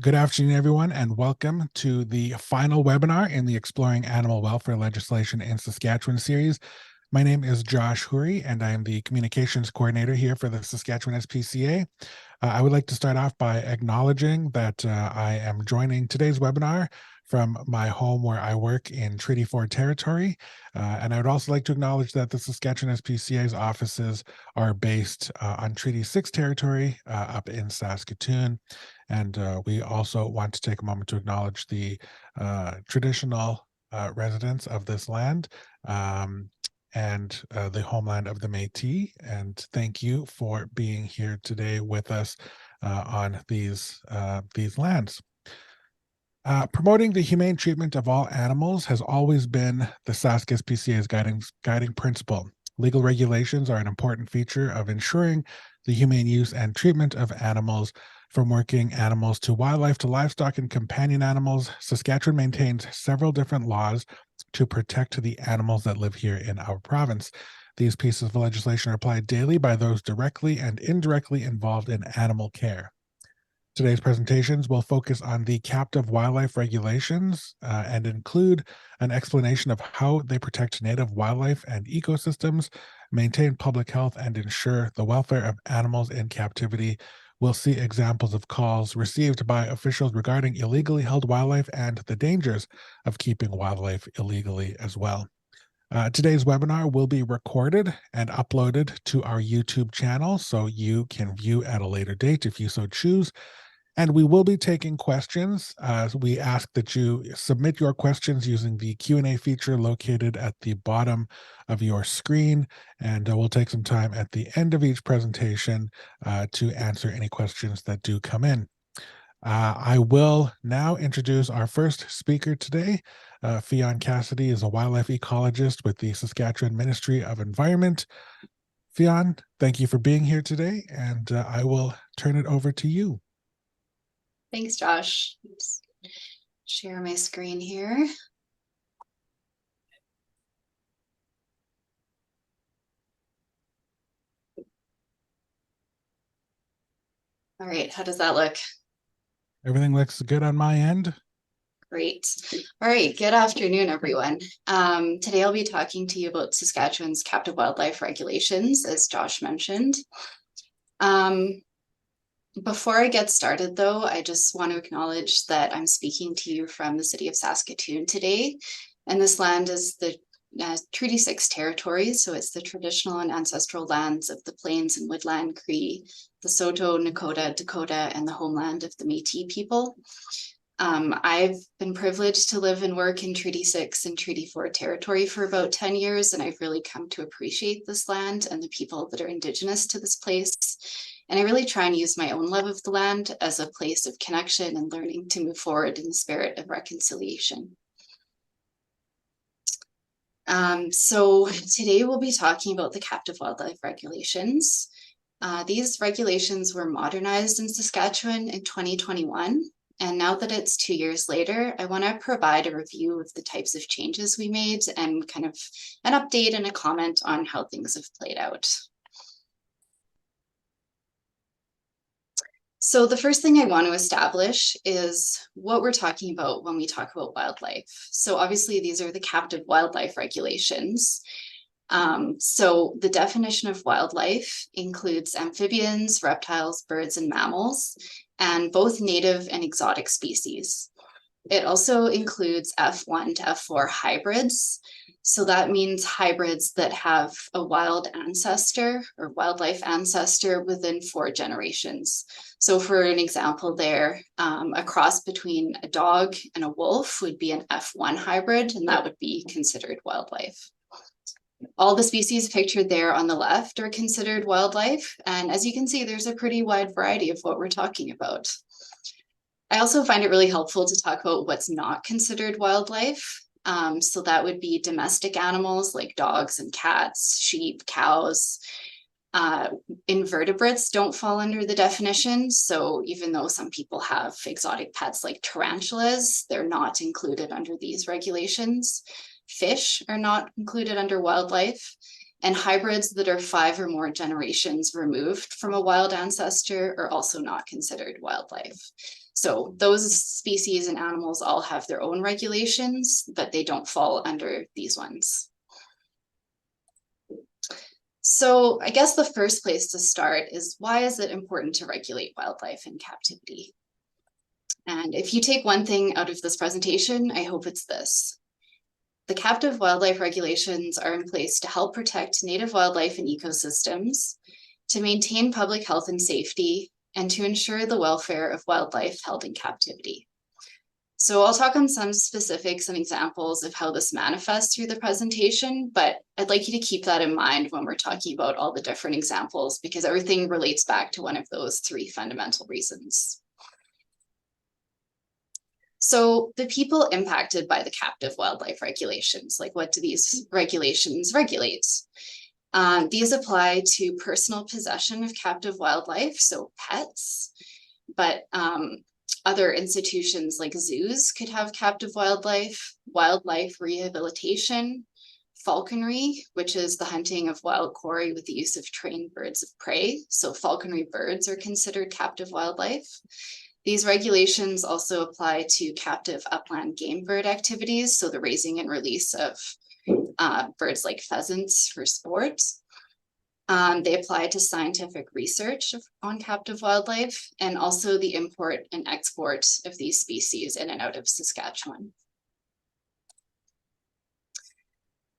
Good afternoon, everyone, and welcome to the final webinar in the Exploring Animal Welfare Legislation in Saskatchewan series. My name is Josh Houry, and I am the Communications Coordinator here for the Saskatchewan SPCA. I would like to start off by acknowledging that I am joining today's webinar from my home where I work in Treaty 4 territory. And I would also like to acknowledge that the Saskatchewan SPCA's offices are based on Treaty 6 territory up in Saskatoon. And we also want to take a moment to acknowledge the traditional residents of this land and the homeland of the Métis. And thank you for being here today with us on these lands. Promoting the humane treatment of all animals has always been the Sask SPCA's guiding principle. Legal regulations are an important feature of ensuring the humane use and treatment of animals, from working animals to wildlife to livestock and companion animals. Saskatchewan maintains several different laws to protect the animals that live here in our province. These pieces of legislation are applied daily by those directly and indirectly involved in animal care. Today's presentations will focus on the captive wildlife regulations and include an explanation of how they protect native wildlife and ecosystems, maintain public health, and ensure the welfare of animals in captivity. We'll see examples of calls received by officials regarding illegally held wildlife and the dangers of keeping wildlife illegally as well. Today's webinar will be recorded and uploaded to our YouTube channel, so you can view at a later date if you so choose. And we will be taking questions. We ask that you submit your questions using the Q&A feature located at the bottom of your screen. And we'll take some time at the end of each presentation to answer any questions that do come in. I will now introduce our first speaker today. Ffion Cassidy is a wildlife ecologist with the Saskatchewan Ministry of Environment. Ffion, thank you for being here today, and I will turn it over to you. Thanks, Josh. Let's share my screen here. All right, how does that look? Everything looks good on my end. Great. All right, good afternoon, everyone. Today I'll be talking to you about Saskatchewan's captive wildlife regulations, as Josh mentioned. Before I get started, though, I just want to acknowledge that I'm speaking to you from the city of Saskatoon today, and this land is the Treaty 6 territory, so it's the traditional and ancestral lands of the Plains and Woodland Cree, the Saulteaux, Nakota, Dakota, and the homeland of the Métis people. I've been privileged to live and work in Treaty 6 and Treaty 4 territory for about 10 years, and I've really come to appreciate this land and the people that are Indigenous to this place. And I really try and use my own love of the land as a place of connection and learning to move forward in the spirit of reconciliation. So today we'll be talking about the captive wildlife regulations. These regulations were modernized in Saskatchewan in 2021. And now that it's 2 years later, I want to provide a review of the types of changes we made and kind of an update and a comment on how things have played out. So the first thing I want to establish is what we're talking about when we talk about wildlife. So obviously these are the captive wildlife regulations. So the definition of wildlife includes amphibians, reptiles, birds, and mammals, and both native and exotic species. It also includes F1 to F4 hybrids. So that means hybrids that have a wild ancestor or wildlife ancestor within 4 generations. So for an example there, a cross between a dog and a wolf would be an F1 hybrid, and that would be considered wildlife. All the species pictured there on the left are considered wildlife. And as you can see, there's a pretty wide variety of what we're talking about. I also find it really helpful to talk about what's not considered wildlife. So that would be domestic animals like dogs and cats, sheep, cows. Invertebrates don't fall under the definition. So even though some people have exotic pets like tarantulas, they're not included under these regulations. Fish are not included under wildlife. And hybrids that are 5 or more generations removed from a wild ancestor are also not considered wildlife. So those species and animals all have their own regulations, but they don't fall under these ones. So I guess the first place to start is, why is it important to regulate wildlife in captivity? And if you take one thing out of this presentation, I hope it's this. The captive wildlife regulations are in place to help protect native wildlife and ecosystems, to maintain public health and safety, and to ensure the welfare of wildlife held in captivity. So I'll talk on some specifics and examples of how this manifests through the presentation, but I'd like you to keep that in mind when we're talking about all the different examples, because everything relates back to one of those 3 fundamental reasons. So the people impacted by the captive wildlife regulations, like what do these regulations regulate? These apply to personal possession of captive wildlife, so pets, but other institutions like zoos could have captive wildlife, wildlife rehabilitation, falconry, which is the hunting of wild quarry with the use of trained birds of prey. So falconry birds are considered captive wildlife. These regulations also apply to captive upland game bird activities, so the raising and release of birds like pheasants for sport. They apply to scientific research on captive wildlife, and also the import and export of these species in and out of Saskatchewan.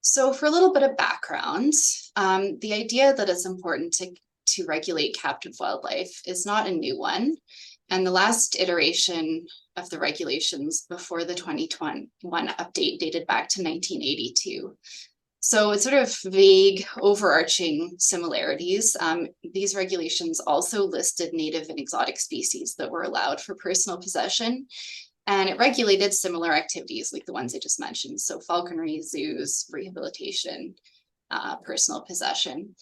So for a little bit of background, the idea that it's important to regulate captive wildlife is not a new one. And the last iteration of the regulations before the 2021 update dated back to 1982. So it's sort of vague, overarching similarities. These regulations also listed native and exotic species that were allowed for personal possession, and it regulated similar activities like the ones I just mentioned. So falconry, zoos, rehabilitation, personal possession.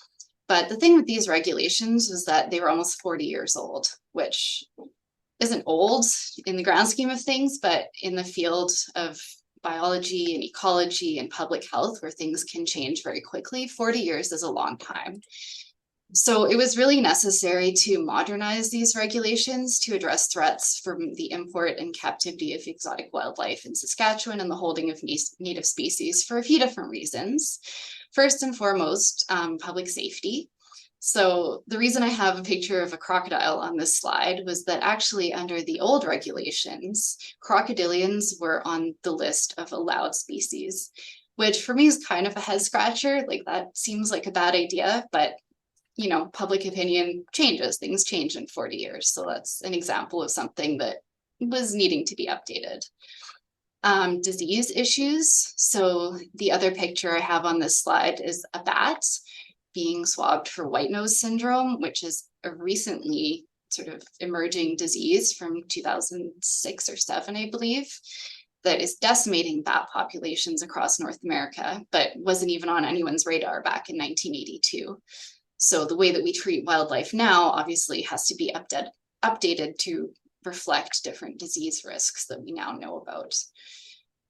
But the thing with these regulations was that they were almost 40 years old, which isn't old in the grand scheme of things, but in the field of biology and ecology and public health, where things can change very quickly, 40 years is a long time. So it was really necessary to modernize these regulations to address threats from the import and captivity of exotic wildlife in Saskatchewan and the holding of native species for a few different reasons. First and foremost, public safety. So the reason I have a picture of a crocodile on this slide was that actually under the old regulations, crocodilians were on the list of allowed species, which for me is kind of a head scratcher. Like, that seems like a bad idea, but you know, public opinion changes, things change in 40 years. So that's an example of something that was needing to be updated. Disease issues. So the other picture I have on this slide is a bat being swabbed for white nose syndrome, which is a recently sort of emerging disease from 2006 or 7, I believe, that is decimating bat populations across North America, but wasn't even on anyone's radar back in 1982. So the way that we treat wildlife now obviously has to be updated to reflect different disease risks that we now know about.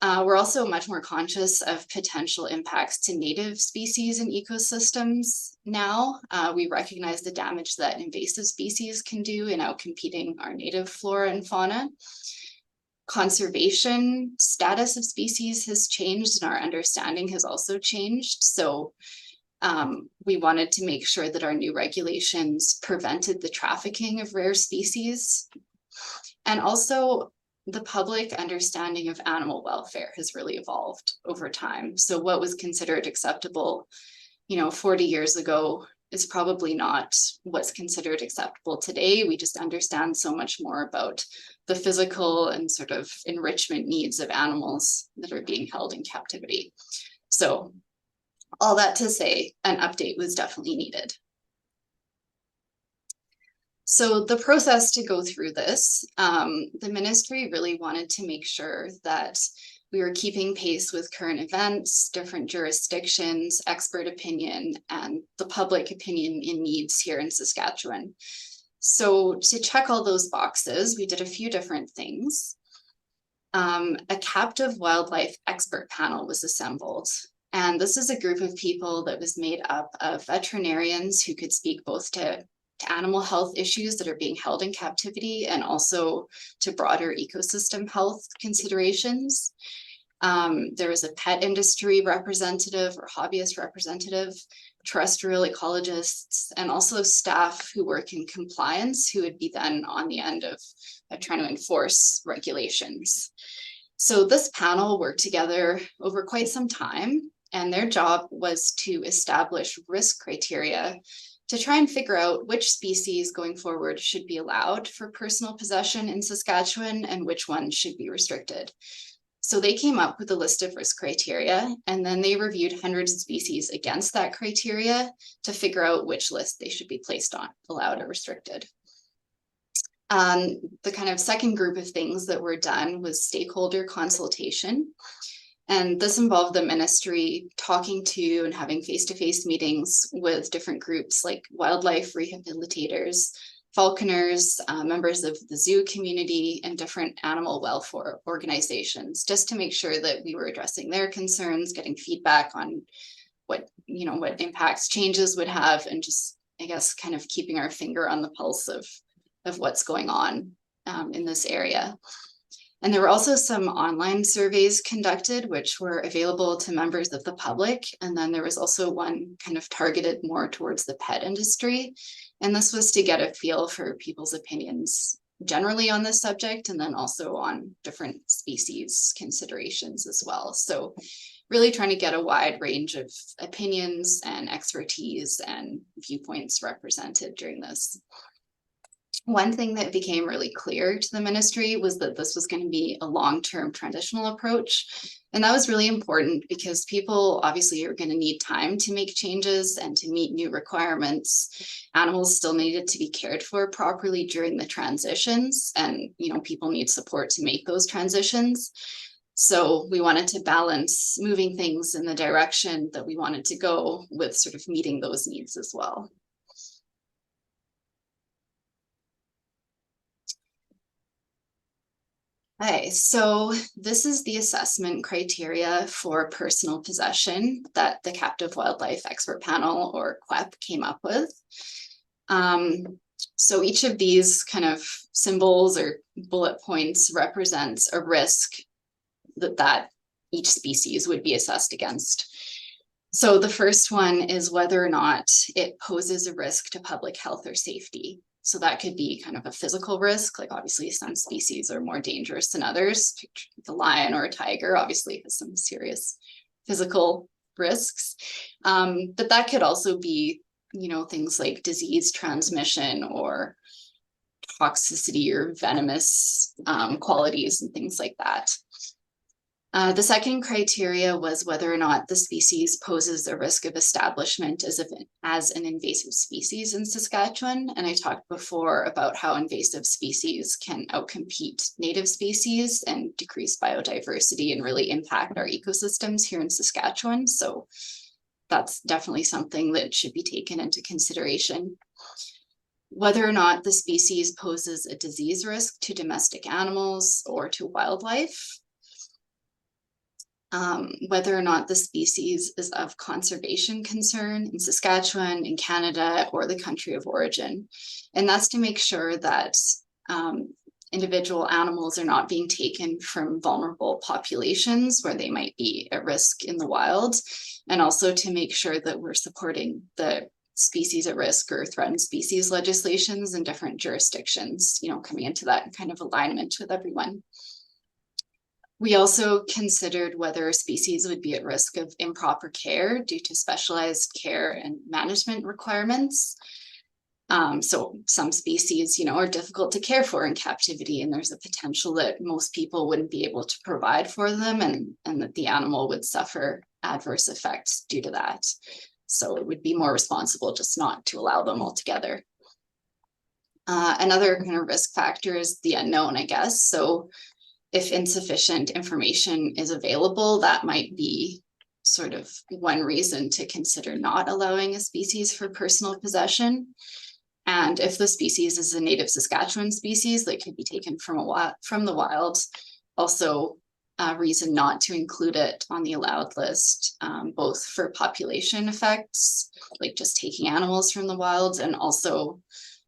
We're also much more conscious of potential impacts to native species and ecosystems now. We recognize the damage that invasive species can do in outcompeting our native flora and fauna. Conservation status of species has changed, and our understanding has also changed. So we wanted to make sure that our new regulations prevented the trafficking of rare species. And also, the public understanding of animal welfare has really evolved over time. So what was considered acceptable, 40 years ago is probably not what's considered acceptable today. We just understand so much more about the physical and sort of enrichment needs of animals that are being held in captivity. So all that to say, an update was definitely needed. So the process to go through this, the ministry really wanted to make sure that we were keeping pace with current events, different jurisdictions, expert opinion, and the public opinion in needs here in Saskatchewan. So to check all those boxes, we did a few different things. A captive wildlife expert panel was assembled. And this is a group of people that was made up of veterinarians who could speak both to animal health issues that are being held in captivity and also to broader ecosystem health considerations. There was a pet industry representative or hobbyist representative, terrestrial ecologists, and also staff who work in compliance who would be then on the end of trying to enforce regulations. So this panel worked together over quite some time, and their job was to establish risk criteria to try and figure out which species going forward should be allowed for personal possession in Saskatchewan and which ones should be restricted. So they came up with a list of risk criteria, and then they reviewed hundreds of species against that criteria to figure out which list they should be placed on, allowed or restricted. The kind of second group of things that were done was stakeholder consultation. And this involved the ministry talking to and having face-to-face meetings with different groups like wildlife rehabilitators, falconers, members of the zoo community, and different animal welfare organizations, just to make sure that we were addressing their concerns, getting feedback on what impacts changes would have, and just, I guess, kind of keeping our finger on the pulse of what's going on in this area. And there were also some online surveys conducted, which were available to members of the public. And then there was also one kind of targeted more towards the pet industry. And this was to get a feel for people's opinions generally on this subject, and then also on different species considerations as well. So really trying to get a wide range of opinions and expertise and viewpoints represented during this. One thing that became really clear to the ministry was that this was going to be a long-term transitional approach. And that was really important because people obviously are going to need time to make changes and to meet new requirements. Animals still needed to be cared for properly during the transitions, and people need support to make those transitions. So we wanted to balance moving things in the direction that we wanted to go with sort of meeting those needs as well. Okay, so this is the assessment criteria for personal possession that the Captive Wildlife Expert Panel, or CWEP, came up with. So each of these kind of symbols or bullet points represents a risk that each species would be assessed against. So the first one is whether or not it poses a risk to public health or safety. So that could be kind of a physical risk, like obviously some species are more dangerous than others. The lion or a tiger obviously has some serious physical risks. But that could also be, things like disease transmission or toxicity or venomous qualities and things like that. The second criteria was whether or not the species poses a risk of establishment as an invasive species in Saskatchewan. And I talked before about how invasive species can outcompete native species and decrease biodiversity and really impact our ecosystems here in Saskatchewan. So that's definitely something that should be taken into consideration. Whether or not the species poses a disease risk to domestic animals or to wildlife. Whether or not the species is of conservation concern in Saskatchewan, in Canada, or the country of origin. And that's to make sure that individual animals are not being taken from vulnerable populations where they might be at risk in the wild, and also to make sure that we're supporting the species at risk or threatened species legislations in different jurisdictions, coming into that kind of alignment with everyone. We also considered whether species would be at risk of improper care due to specialized care and management requirements. So some species, are difficult to care for in captivity, and there's a potential that most people wouldn't be able to provide for them, and that the animal would suffer adverse effects due to that. So it would be more responsible just not to allow them altogether. Another kind of risk factor is the unknown, I guess. So if insufficient information is available, that might be sort of one reason to consider not allowing a species for personal possession. And if the species is a native Saskatchewan species that could be taken from the wild, also reason not to include it on the allowed list, both for population effects, like just taking animals from the wild, and also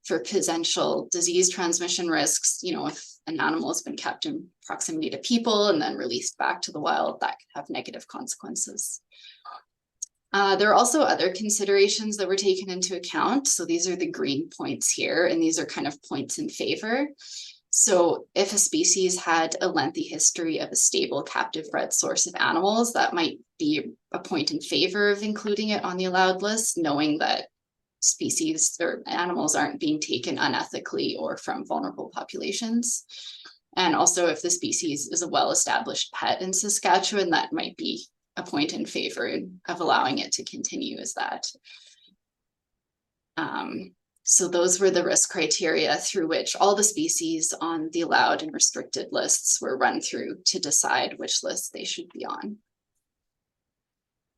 for potential disease transmission risks. You know, if an animal has been kept in proximity to people and then released back to the wild, that could have negative consequences. There are also other considerations that were taken into account. So these are the green points here, and these are kind of points in favor. So if a species had a lengthy history of a stable captive bred source of animals, that might be a point in favor of including it on the allowed list, knowing that species or animals aren't being taken unethically or from vulnerable populations. And also if the species is a well-established pet in Saskatchewan, that might be a point in favor of allowing it to continue as that. So those were the risk criteria through which all the species on the allowed and restricted lists were run through to decide which list they should be on.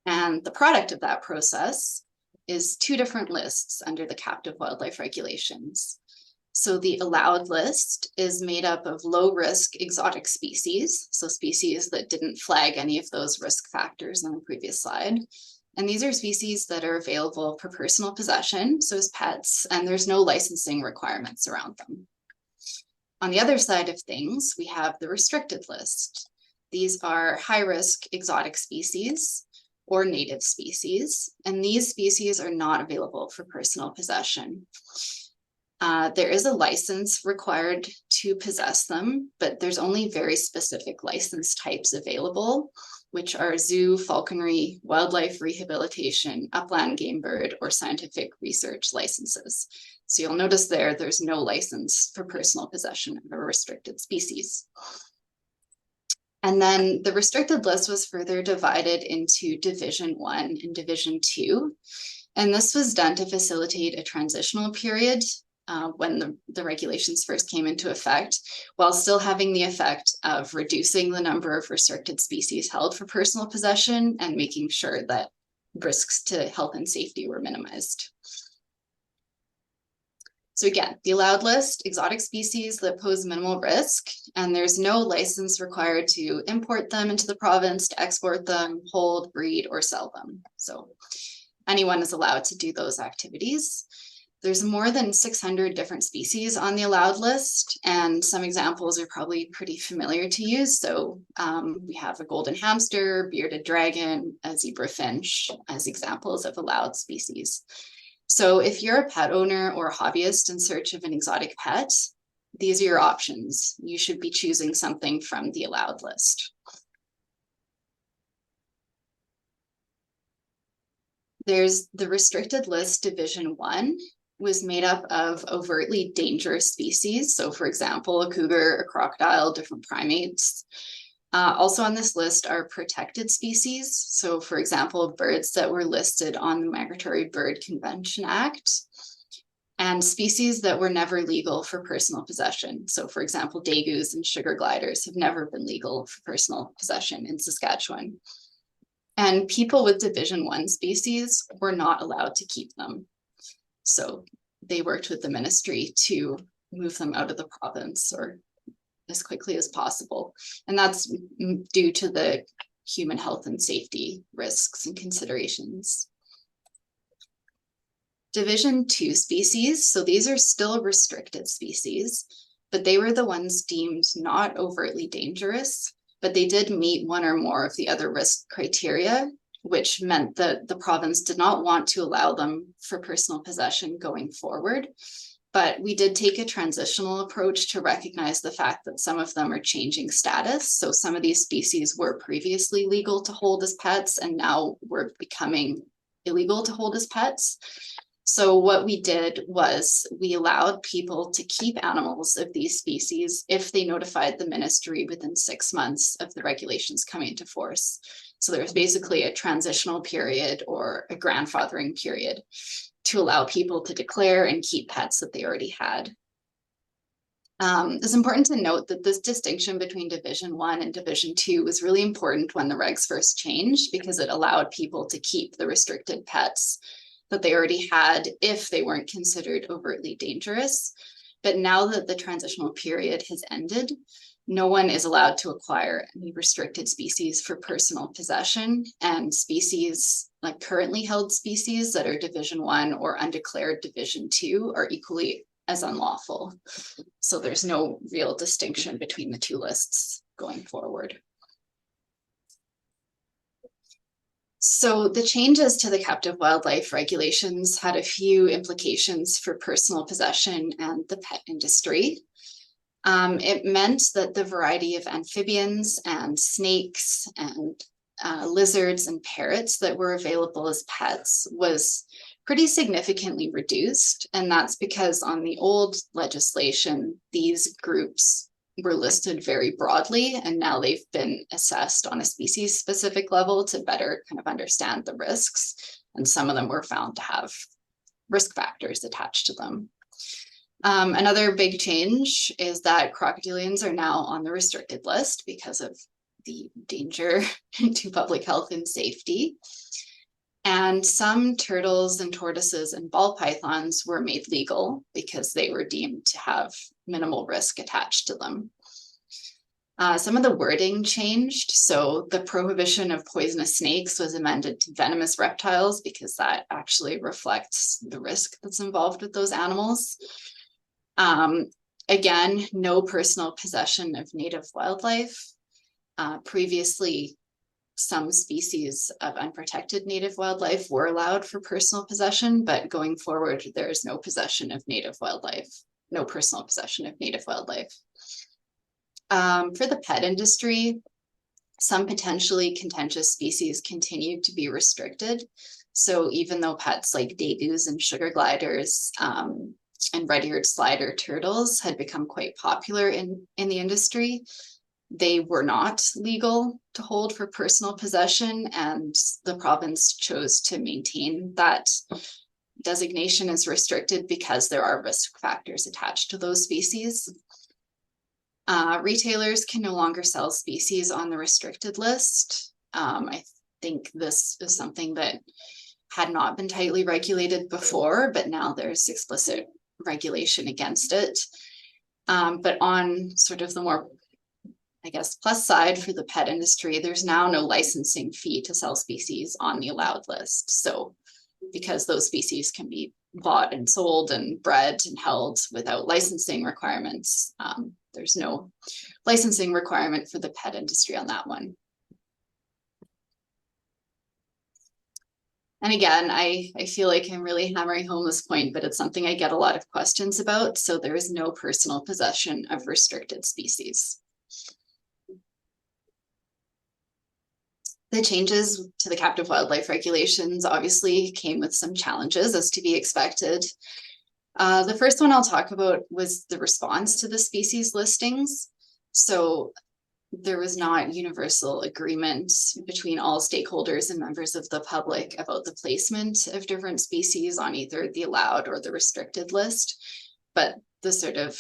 And the product of that process is two different lists under the captive wildlife regulations. So the allowed list is made up of low risk exotic species, so species that didn't flag any of those risk factors on the previous slide. And these are species that are available for personal possession, so as pets, and there's no licensing requirements around them. On the other side of things, we have the restricted list. These are high-risk exotic species or native species, and these species are not available for personal possession. There is a license required to possess them, but there's only very specific license types available, which are zoo, falconry, wildlife rehabilitation, upland game bird, or scientific research licenses. So you'll notice there's no license for personal possession of a restricted species. And then the restricted list was further divided into Division 1 and Division 2. And this was done to facilitate a transitional period when the regulations first came into effect, while still having the effect of reducing the number of restricted species held for personal possession and making sure that risks to health and safety were minimized. So again, the allowed list, exotic species that pose minimal risk, and there's no license required to import them into the province, to export them, hold, breed, or sell them. So anyone is allowed to do those activities. There's more than 600 different species on the allowed list, and some examples are probably pretty familiar to you. So we have a golden hamster, bearded dragon, a zebra finch as examples of allowed species. So if you're a pet owner or a hobbyist in search of an exotic pet, these are your options. You should be choosing something from the allowed list. There's the restricted list Division 1, was made up of overtly dangerous species. So for example, a cougar, a crocodile, different primates. Also on this list are protected species. So for example, birds that were listed on the Migratory Bird Convention Act, and species that were never legal for personal possession. So for example, dagoos and sugar gliders have never been legal for personal possession in Saskatchewan. And people with Division 1 species were not allowed to keep them. So they worked with the ministry to move them out of the province or as quickly as possible. And that's due to the human health and safety risks and considerations. Division 2 species, so these are still restricted species, but they were the ones deemed not overtly dangerous, but they did meet one or more of the other risk criteria, which meant that the province did not want to allow them for personal possession going forward. But we did take a transitional approach to recognize the fact that some of them are changing status. So some of these species were previously legal to hold as pets and now were becoming illegal to hold as pets. So what we did was we allowed people to keep animals of these species if they notified the ministry within 6 months of the regulations coming into force. So there was basically a transitional period or a grandfathering period to allow people to declare and keep pets that they already had. It's important to note that this distinction between Division 1 and Division 2 was really important when the regs first changed, because it allowed people to keep the restricted pets that they already had if they weren't considered overtly dangerous. But now that the transitional period has ended, no one is allowed to acquire any restricted species for personal possession, and species like currently held species that are Division 1 or undeclared Division 2 are equally as unlawful. So there's no real distinction between the two lists going forward. So the changes to the captive wildlife regulations had a few implications for personal possession and the pet industry. It meant that the variety of amphibians and snakes and lizards and parrots that were available as pets was pretty significantly reduced. And that's because on the old legislation, these groups were listed very broadly, and now they've been assessed on a species specific level to better kind of understand the risks. And some of them were found to have risk factors attached to them. Another big change is that crocodilians are now on the restricted list because of the danger to public health and safety. And some turtles and tortoises and ball pythons were made legal because they were deemed to have minimal risk attached to them. Some of the wording changed. So the prohibition of poisonous snakes was amended to venomous reptiles because that actually reflects the risk that's involved with those animals. Again, no personal possession of native wildlife. Previously, some species of unprotected native wildlife were allowed for personal possession, but going forward, there is no possession of native wildlife, no personal possession of native wildlife. For the pet industry, some potentially contentious species continued to be restricted. So even though pets like degus and sugar gliders and red-eared slider turtles had become quite popular in the industry, they were not legal to hold for personal possession, and the province chose to maintain that designation as restricted because there are risk factors attached to those species. Retailers can no longer sell species on the restricted list. I think this is something that had not been tightly regulated before, but now there's explicit regulation against it. But on sort of the more, I guess, plus side for the pet industry, there's now no licensing fee to sell species on the allowed list. So because those species can be bought and sold and bred and held without licensing requirements, there's no licensing requirement for the pet industry on that one. And again, I feel like I'm really hammering home this point, but it's something I get a lot of questions about. So there is no personal possession of restricted species. The changes to the captive wildlife regulations obviously came with some challenges, as to be expected. The first one I'll talk about was the response to the species listings. So there was not universal agreement between all stakeholders and members of the public about the placement of different species on either the allowed or the restricted list, but the sort of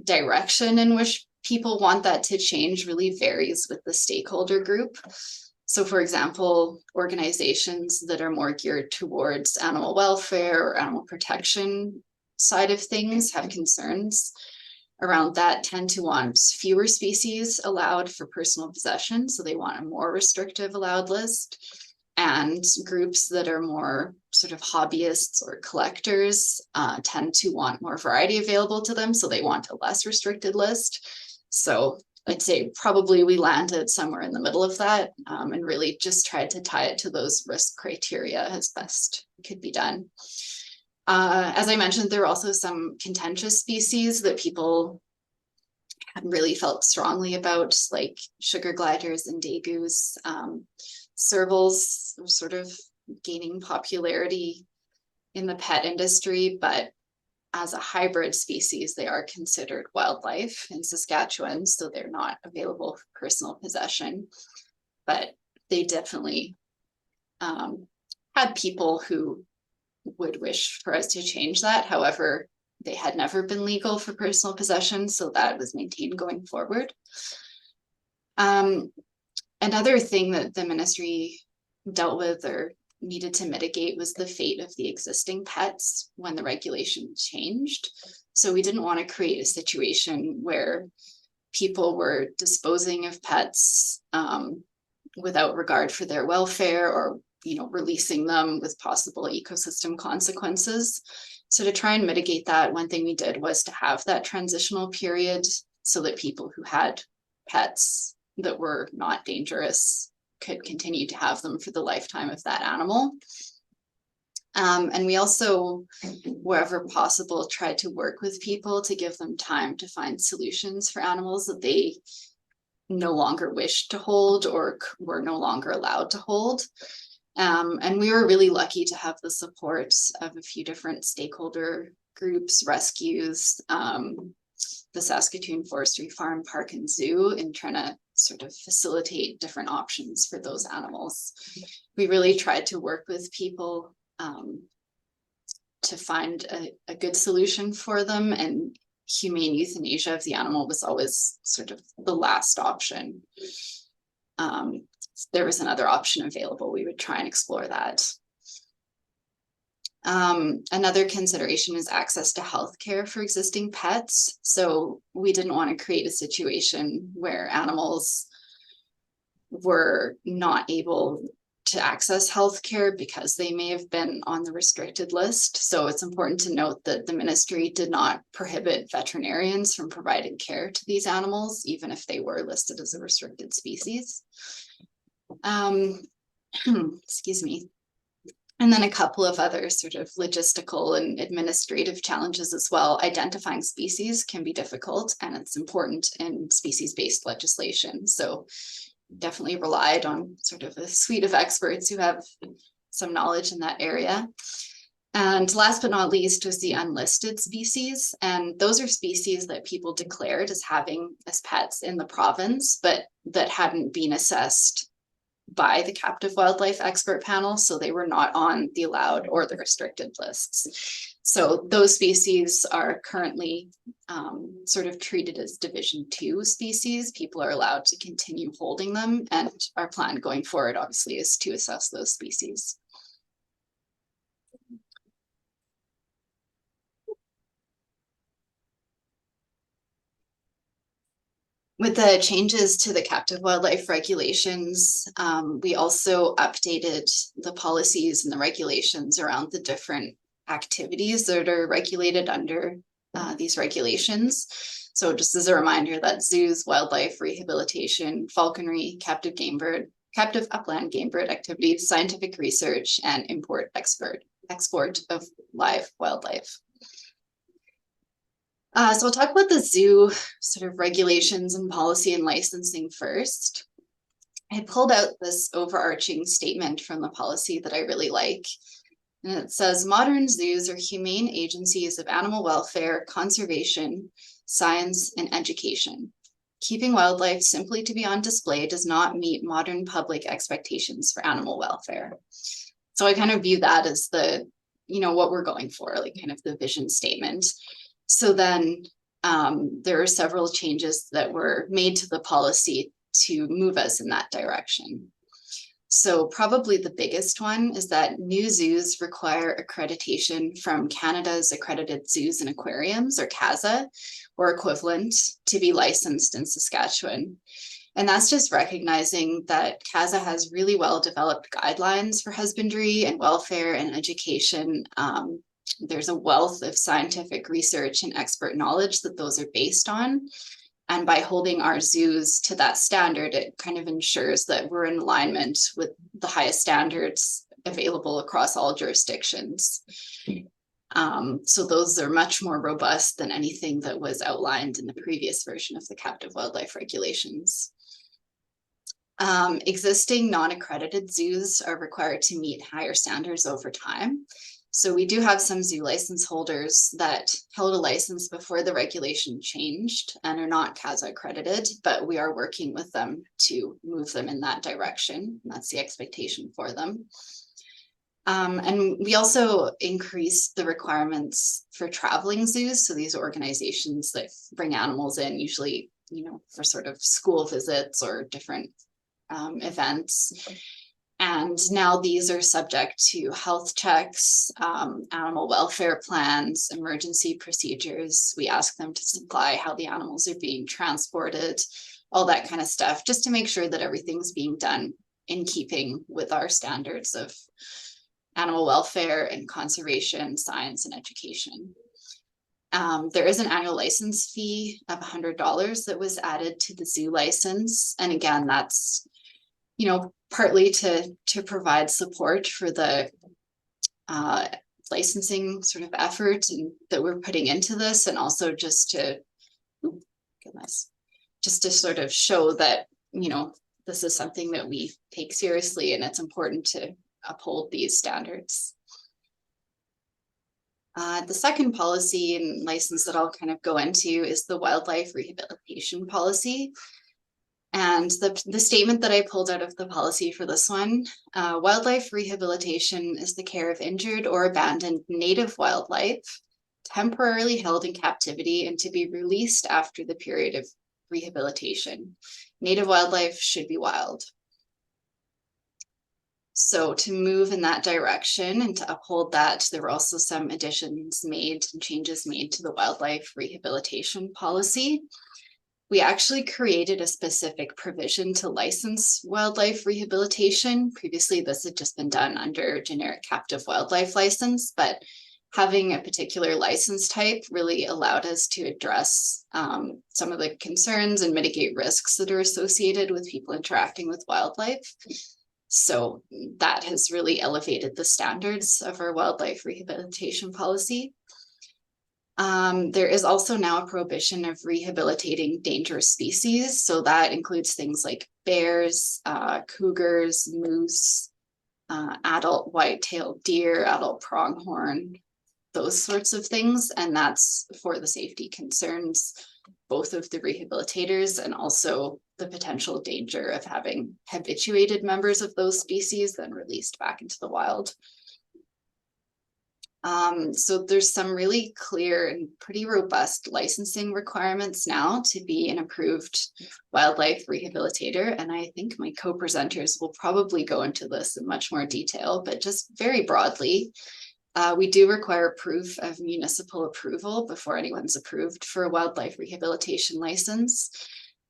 direction in which people want that to change really varies with the stakeholder group. So for example, organizations that are more geared towards animal welfare or animal protection side of things have concerns around that, tend to want fewer species allowed for personal possession. So they want a more restrictive allowed list. And groups that are more sort of hobbyists or collectors tend to want more variety available to them. So they want a less restricted list. So I'd say probably we landed somewhere in the middle of that and really just tried to tie it to those risk criteria as best could be done. As I mentioned, there were also some contentious species that people really felt strongly about, like sugar gliders and degus. Servals were sort of gaining popularity in the pet industry, but as a hybrid species, they are considered wildlife in Saskatchewan, so they're not available for personal possession. But they definitely had people who would wish for us to change that. However, they had never been legal for personal possession, so that was maintained going forward. Another thing that the ministry dealt with or needed to mitigate was the fate of the existing pets when the regulation changed. So we didn't want to create a situation where people were disposing of pets without regard for their welfare, or releasing them with possible ecosystem consequences. So to try and mitigate that, one thing we did was to have that transitional period so that people who had pets that were not dangerous could continue to have them for the lifetime of that animal. And we also, wherever possible, tried to work with people to give them time to find solutions for animals that they no longer wished to hold or were no longer allowed to hold. And we were really lucky to have the support of a few different stakeholder groups, rescues, the Saskatoon Forestry Farm, Park and Zoo, in trying to sort of facilitate different options for those animals. We really tried to work with people to find a good solution for them, and humane euthanasia of the animal was always sort of the last option. If there was another option available, we would try and explore that. Another consideration is access to healthcare for existing pets. So we didn't want to create a situation where animals were not able to access healthcare because they may have been on the restricted list. So it's important to note that the ministry did not prohibit veterinarians from providing care to these animals, even if they were listed as a restricted species. Excuse me. And then a couple of other sort of logistical and administrative challenges as well. Identifying species can be difficult, and it's important in species-based legislation. So definitely relied on sort of a suite of experts who have some knowledge in that area. And last but not least was the unlisted species. And those are species that people declared as having as pets in the province, but that hadn't been assessed by the captive wildlife expert panel. So they were not on the allowed or the restricted lists. So those species are currently sort of treated as Division 2 species. People are allowed to continue holding them, and our plan going forward obviously is to assess those species. With the changes to the captive wildlife regulations, we also updated the policies and the regulations around the different activities that are regulated under these regulations. So just as a reminder, that zoos, wildlife, rehabilitation, falconry, captive upland gamebird activities, scientific research, and export of live wildlife. So I'll talk about the zoo sort of regulations and policy and licensing first. I pulled out this overarching statement from the policy that I really like. And it says, modern zoos are humane agencies of animal welfare, conservation, science, and education. Keeping wildlife simply to be on display does not meet modern public expectations for animal welfare. So I kind of view that as the, what we're going for, like kind of the vision statement. So then there are several changes that were made to the policy to move us in that direction. So probably the biggest one is that new zoos require accreditation from Canada's Accredited Zoos and Aquariums, or CAZA, or equivalent, to be licensed in Saskatchewan. And that's just recognizing that CAZA has really well-developed guidelines for husbandry and welfare and education. There's a wealth of scientific research and expert knowledge that those are based on. And by holding our zoos to that standard, it kind of ensures that we're in alignment with the highest standards available across all jurisdictions. So those are much more robust than anything that was outlined in the previous version of the captive wildlife regulations. Existing non-accredited zoos are required to meet higher standards over time. So we do have some zoo license holders that held a license before the regulation changed and are not CAZA accredited, but we are working with them to move them in that direction. And that's the expectation for them. And we also increased the requirements for traveling zoos. So these organizations that bring animals in, usually, for sort of school visits or different events. And now these are subject to health checks, animal welfare plans, emergency procedures. We ask them to supply how the animals are being transported, all that kind of stuff, just to make sure that everything's being done in keeping with our standards of animal welfare and conservation, science, and education. There is an annual license fee of $100 that was added to the zoo license. And again, that's, you know, partly to provide support for the licensing sort of effort that we're putting into this, and also just to, just to sort of show that, you know, this is something that we take seriously and it's important to uphold these standards. The second policy and license that I'll kind of go into is the wildlife rehabilitation policy. And the statement that I pulled out of the policy for this one, wildlife rehabilitation is the care of injured or abandoned native wildlife temporarily held in captivity and to be released after the period of rehabilitation. Native wildlife should be wild. So to move in that direction and to uphold that, there were also some additions made and changes made to the wildlife rehabilitation policy. We actually created a specific provision to license wildlife rehabilitation. Previously, this had just been done under generic captive wildlife license, but having a particular license type really allowed us to address some of the concerns and mitigate risks that are associated with people interacting with wildlife. So that has really elevated the standards of our wildlife rehabilitation policy. There is also now a prohibition of rehabilitating dangerous species. So that includes things like bears, cougars, moose, adult white-tailed deer, adult pronghorn, those sorts of things. And that's for the safety concerns, both of the rehabilitators and also the potential danger of having habituated members of those species then released back into the wild. So there's some really clear and pretty robust licensing requirements now to be an approved wildlife rehabilitator. And I think my co-presenters will probably go into this in much more detail, but just very broadly, we do require proof of municipal approval before anyone's approved for a wildlife rehabilitation license.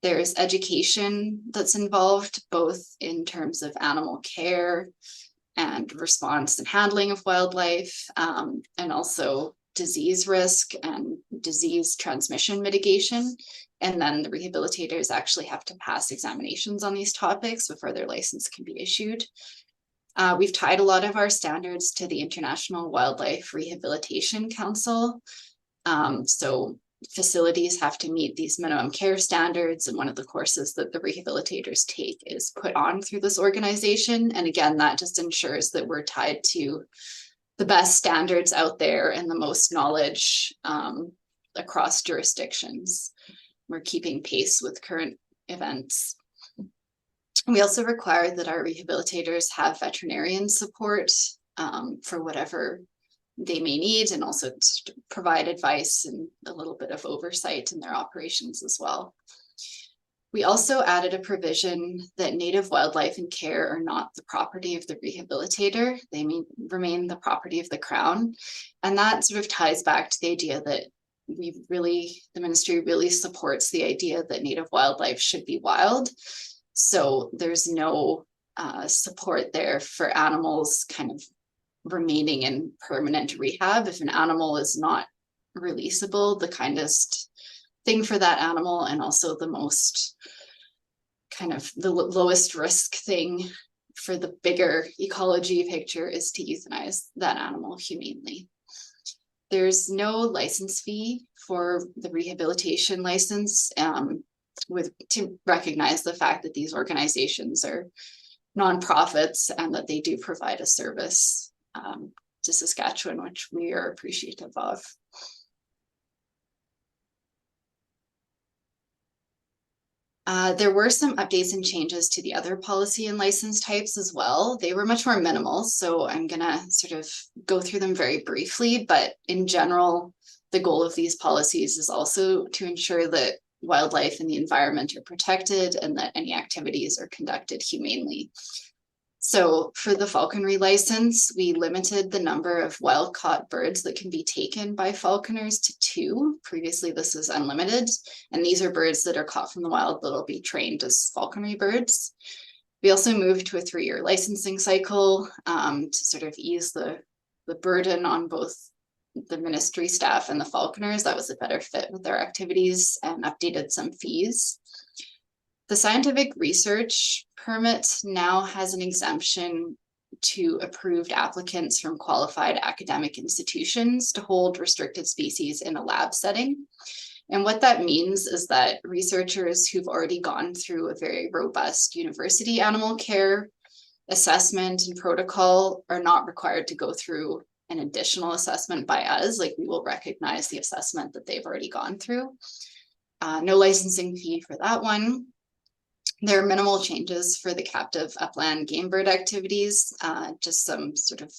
There's education that's involved, both in terms of animal care and response and handling of wildlife, and also disease risk and disease transmission mitigation. And then the rehabilitators actually have to pass examinations on these topics before their license can be issued. We've tied a lot of our standards to the International Wildlife Rehabilitation Council. So facilities have to meet these minimum care standards, and one of the courses that the rehabilitators take is put on through this organization. And again, that just ensures that we're tied to the best standards out there and the most knowledge across jurisdictions. We're keeping pace with current events. We also require that our rehabilitators have veterinarian support for whatever they may need, and also to provide advice and a little bit of oversight in their operations as well. We also added a provision that native wildlife and care are not the property of the rehabilitator. They remain the property of the Crown. And that sort of ties back to the idea that the ministry really supports the idea that native wildlife should be wild. So there's no support there for animals kind of remaining in permanent rehab. If an animal is not releasable, the kindest thing for that animal, and also the most kind of the lowest risk thing for the bigger ecology picture, is to euthanize that animal humanely. There's no license fee for the rehabilitation license, to recognize the fact that these organizations are nonprofits and that they do provide a service to Saskatchewan, which we are appreciative of. There were some updates and changes to the other policy and license types as well. They were much more minimal, so I'm gonna sort of go through them very briefly, but in general, the goal of these policies is also to ensure that wildlife and the environment are protected and that any activities are conducted humanely. So for the falconry license, we limited the number of wild caught birds that can be taken by falconers to 2. Previously, this was unlimited. And these are birds that are caught from the wild that'll be trained as falconry birds. We also moved to a 3-year licensing cycle to sort of ease the burden on both the ministry staff and the falconers. That was a better fit with their activities, and updated some fees. The scientific research permit now has an exemption to approved applicants from qualified academic institutions to hold restricted species in a lab setting. And what that means is that researchers who've already gone through a very robust university animal care assessment and protocol are not required to go through an additional assessment by us. Like, we will recognize the assessment that they've already gone through. No licensing fee for that one. There are minimal changes for the captive upland game bird activities, just some sort of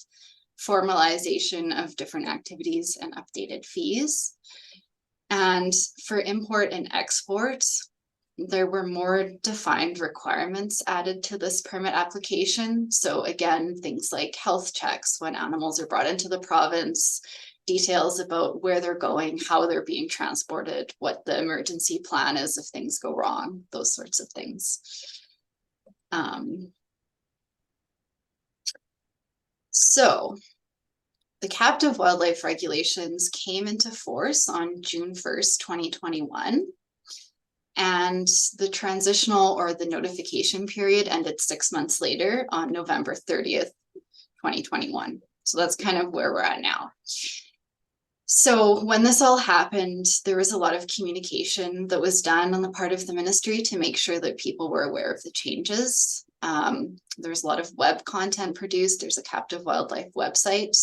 formalization of different activities and updated fees. And for import and export, there were more defined requirements added to this permit application. So again, things like health checks when animals are brought into the province, details about where they're going, how they're being transported, what the emergency plan is if things go wrong, those sorts of things. So the captive wildlife regulations came into force on June 1st, 2021. And the transitional or the notification period ended 6 months later on November 30th, 2021. So that's kind of where we're at now. So when this all happened, there was a lot of communication that was done on the part of the ministry to make sure that people were aware of the changes. There's a lot of web content produced. There's a captive wildlife website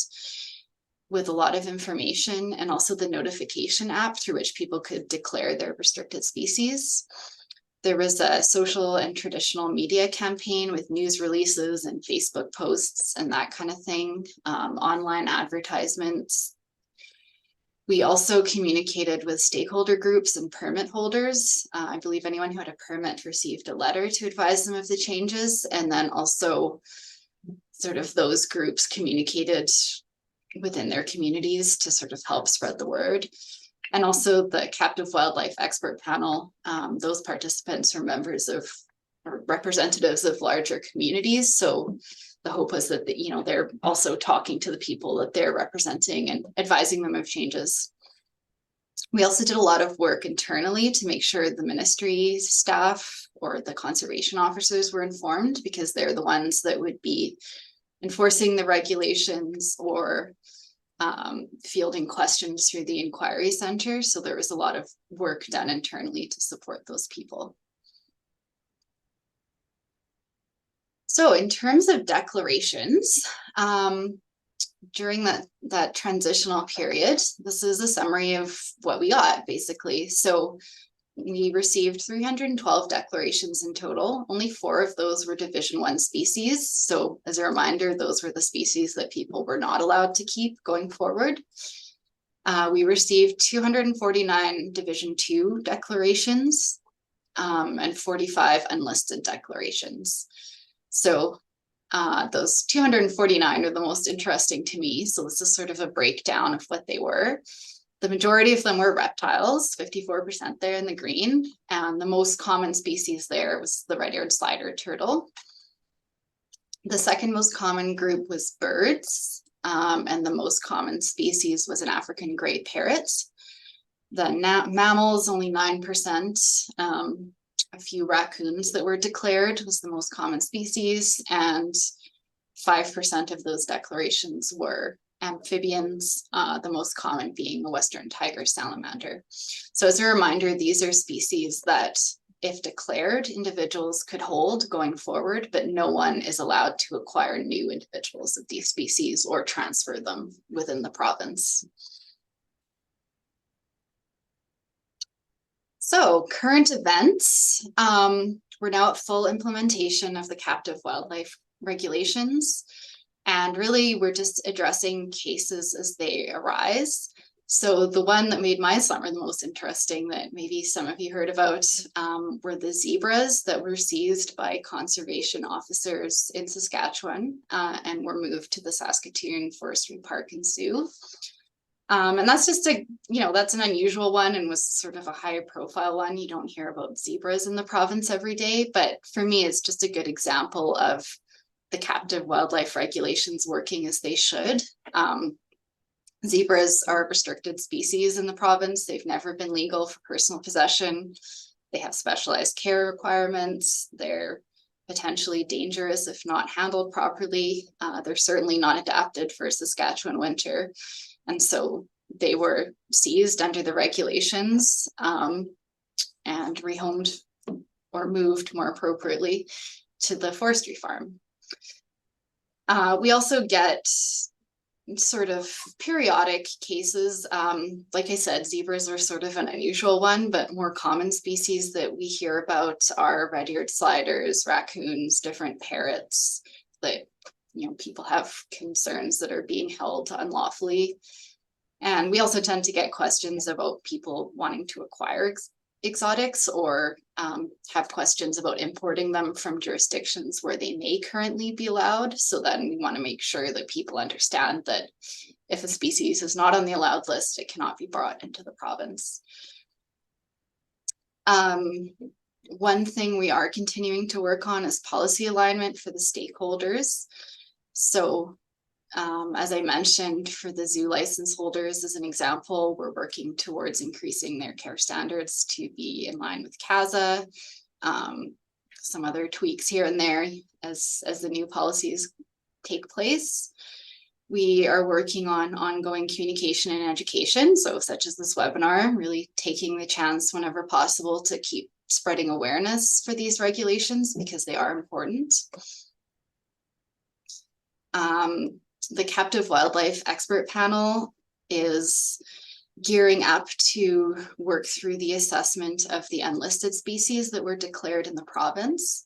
with a lot of information, and also the notification app through which people could declare their restricted species. There was a social and traditional media campaign with news releases and Facebook posts and that kind of thing, online advertisements. We also communicated with stakeholder groups and permit holders. I believe anyone who had a permit received a letter to advise them of the changes, and then also sort of those groups communicated within their communities to sort of help spread the word. And also the captive wildlife expert panel, those participants are members of or representatives of larger communities. So the hope was that they're also talking to the people that they're representing and advising them of changes. We also did a lot of work internally to make sure the ministry staff or the conservation officers were informed, because they're the ones that would be enforcing the regulations or fielding questions through the inquiry center. So there was a lot of work done internally to support those people. So in terms of declarations, during that transitional period, this is a summary of what we got, basically. So we received 312 declarations in total. Only 4 of those were Division 1 species. So as a reminder, those were the species that people were not allowed to keep going forward. We received 249 Division 2 declarations and 45 unlisted declarations. So those 249 are the most interesting to me. So this is sort of a breakdown of what they were. The majority of them were reptiles, 54% there in the green. And the most common species there was the red-eared slider turtle. The second most common group was birds. And the most common species was an African gray parrot. The mammals, only 9%. A few raccoons that were declared was the most common species, and 5% of those declarations were amphibians, the most common being the western tiger salamander. So as a reminder, these are species that, if declared, individuals could hold going forward, but no one is allowed to acquire new individuals of these species or transfer them within the province. So current events, we're now at full implementation of the captive wildlife regulations. And really, we're just addressing cases as they arise. So the one that made my summer the most interesting that maybe some of you heard about were the zebras that were seized by conservation officers in Saskatchewan and were moved to the Saskatoon Forestry Park and Zoo. And that's just that's an unusual one and was sort of a higher profile one. You don't hear about zebras in the province every day, but for me, it's just a good example of the captive wildlife regulations working as they should. Zebras are a restricted species in the province. They've never been legal for personal possession. They have specialized care requirements. They're potentially dangerous if not handled properly. They're certainly not adapted for a Saskatchewan winter. And so they were seized under the regulations and rehomed or moved more appropriately to the forestry farm. We also get sort of periodic cases. Like I said, zebras are sort of an unusual one, but more common species that we hear about are red-eared sliders, raccoons, different parrots that people have concerns that are being held unlawfully. And we also tend to get questions about people wanting to acquire exotics or have questions about importing them from jurisdictions where they may currently be allowed. So then we want to make sure that people understand that if a species is not on the allowed list, it cannot be brought into the province. One thing we are continuing to work on is policy alignment for the stakeholders. So as I mentioned, for the zoo license holders, as an example, we're working towards increasing their care standards to be in line with CASA. Some other tweaks here and there as the new policies take place. We are working on ongoing communication and education, so such as this webinar, really taking the chance whenever possible to keep spreading awareness for these regulations because they are important. The Captive Wildlife Expert Panel is gearing up to work through the assessment of the unlisted species that were declared in the province.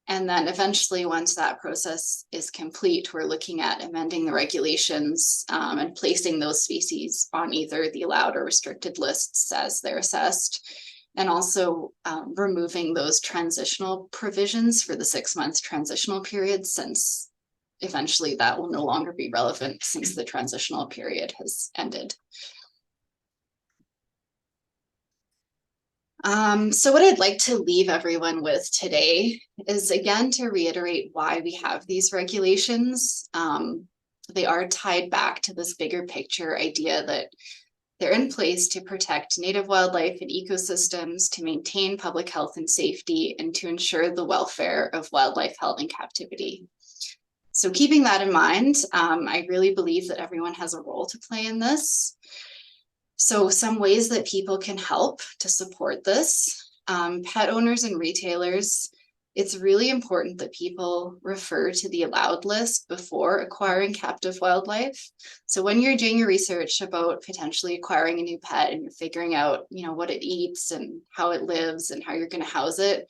And then eventually, once that process is complete, we're looking at amending the regulations and placing those species on either the allowed or restricted lists as they're assessed, and also removing those transitional provisions for the 6 month transitional period, since eventually that will no longer be relevant since the transitional period has ended. So what I'd like to leave everyone with today is, again, to reiterate why we have these regulations. They are tied back to this bigger picture idea that they're in place to protect native wildlife and ecosystems, to maintain public health and safety, and to ensure the welfare of wildlife held in captivity. So keeping that in mind, I really believe that everyone has a role to play in this. So some ways that people can help to support this, pet owners and retailers, it's really important that people refer to the allowed list before acquiring captive wildlife. So when you're doing your research about potentially acquiring a new pet and you're figuring out, what it eats and how it lives and how you're going to house it,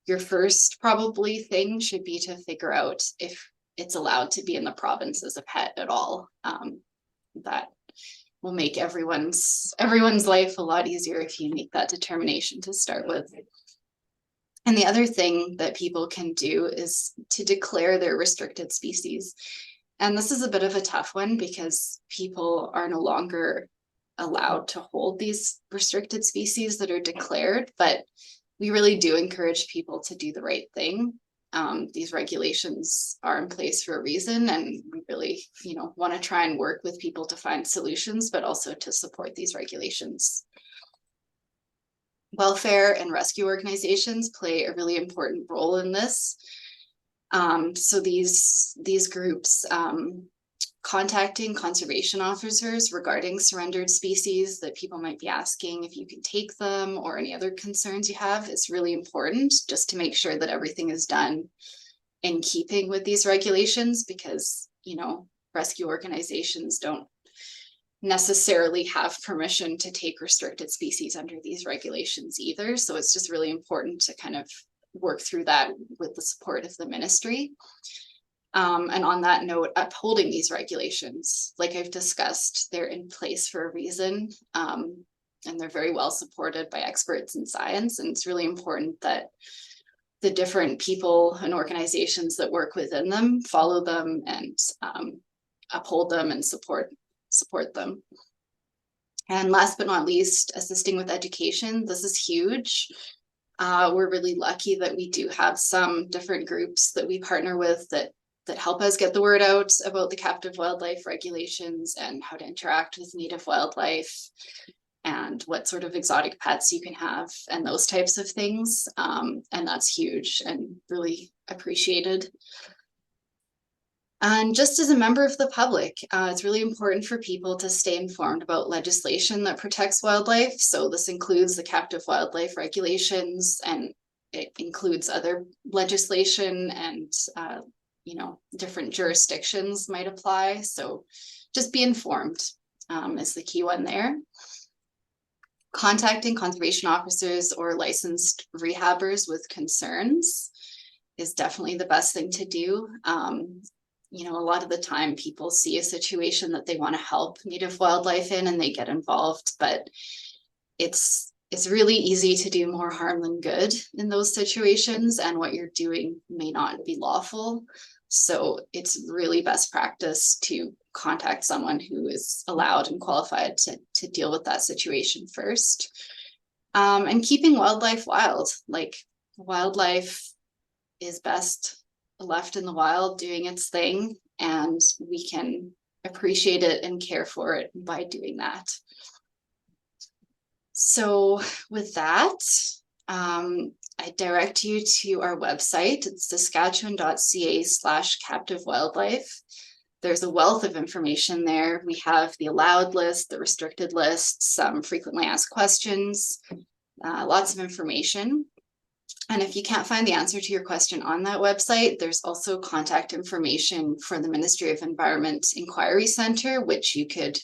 your first probably thing should be to figure out if it's allowed to be in the province as a pet at all. That will make everyone's life a lot easier if you make that determination to start with. And the other thing that people can do is to declare their restricted species. And this is a bit of a tough one because people are no longer allowed to hold these restricted species that are declared, but we really do encourage people to do the right thing. These regulations are in place for a reason, and we really, want to try and work with people to find solutions, but also to support these regulations. Welfare and rescue organizations play a really important role in this. So these groups contacting conservation officers regarding surrendered species that people might be asking if you can take them or any other concerns you have is really important, just to make sure that everything is done in keeping with these regulations, because rescue organizations don't necessarily have permission to take restricted species under these regulations either. So it's just really important to kind of work through that with the support of the ministry. And on that note, upholding these regulations, like I've discussed, they're in place for a reason. And they're very well supported by experts in science. And it's really important that the different people and organizations that work within them follow them and uphold them and support them. And last but not least, assisting with education. This is huge. We're really lucky that we do have some different groups that we partner with that help us get the word out about the captive wildlife regulations and how to interact with native wildlife and what sort of exotic pets you can have and those types of things. And that's huge and really appreciated. And just as a member of the public, it's really important for people to stay informed about legislation that protects wildlife. So this includes the captive wildlife regulations, and it includes other legislation and different jurisdictions might apply. So just be informed is the key one there. Contacting conservation officers or licensed rehabbers with concerns is definitely the best thing to do. A lot of the time people see a situation that they want to help native wildlife in and they get involved, but it's really easy to do more harm than good in those situations, and what you're doing may not be lawful. So it's really best practice to contact someone who is allowed and qualified to deal with that situation first. And keeping wildlife wild, like wildlife is best left in the wild doing its thing, and we can appreciate it and care for it by doing that. So with that, I direct you to our website. It's saskatchewan.ca/captive wildlife. There's a wealth of information there. We have the allowed list, the restricted list, some frequently asked questions, lots of information. And if you can't find the answer to your question on that website, there's also contact information for the Ministry of Environment Inquiry Center, which you could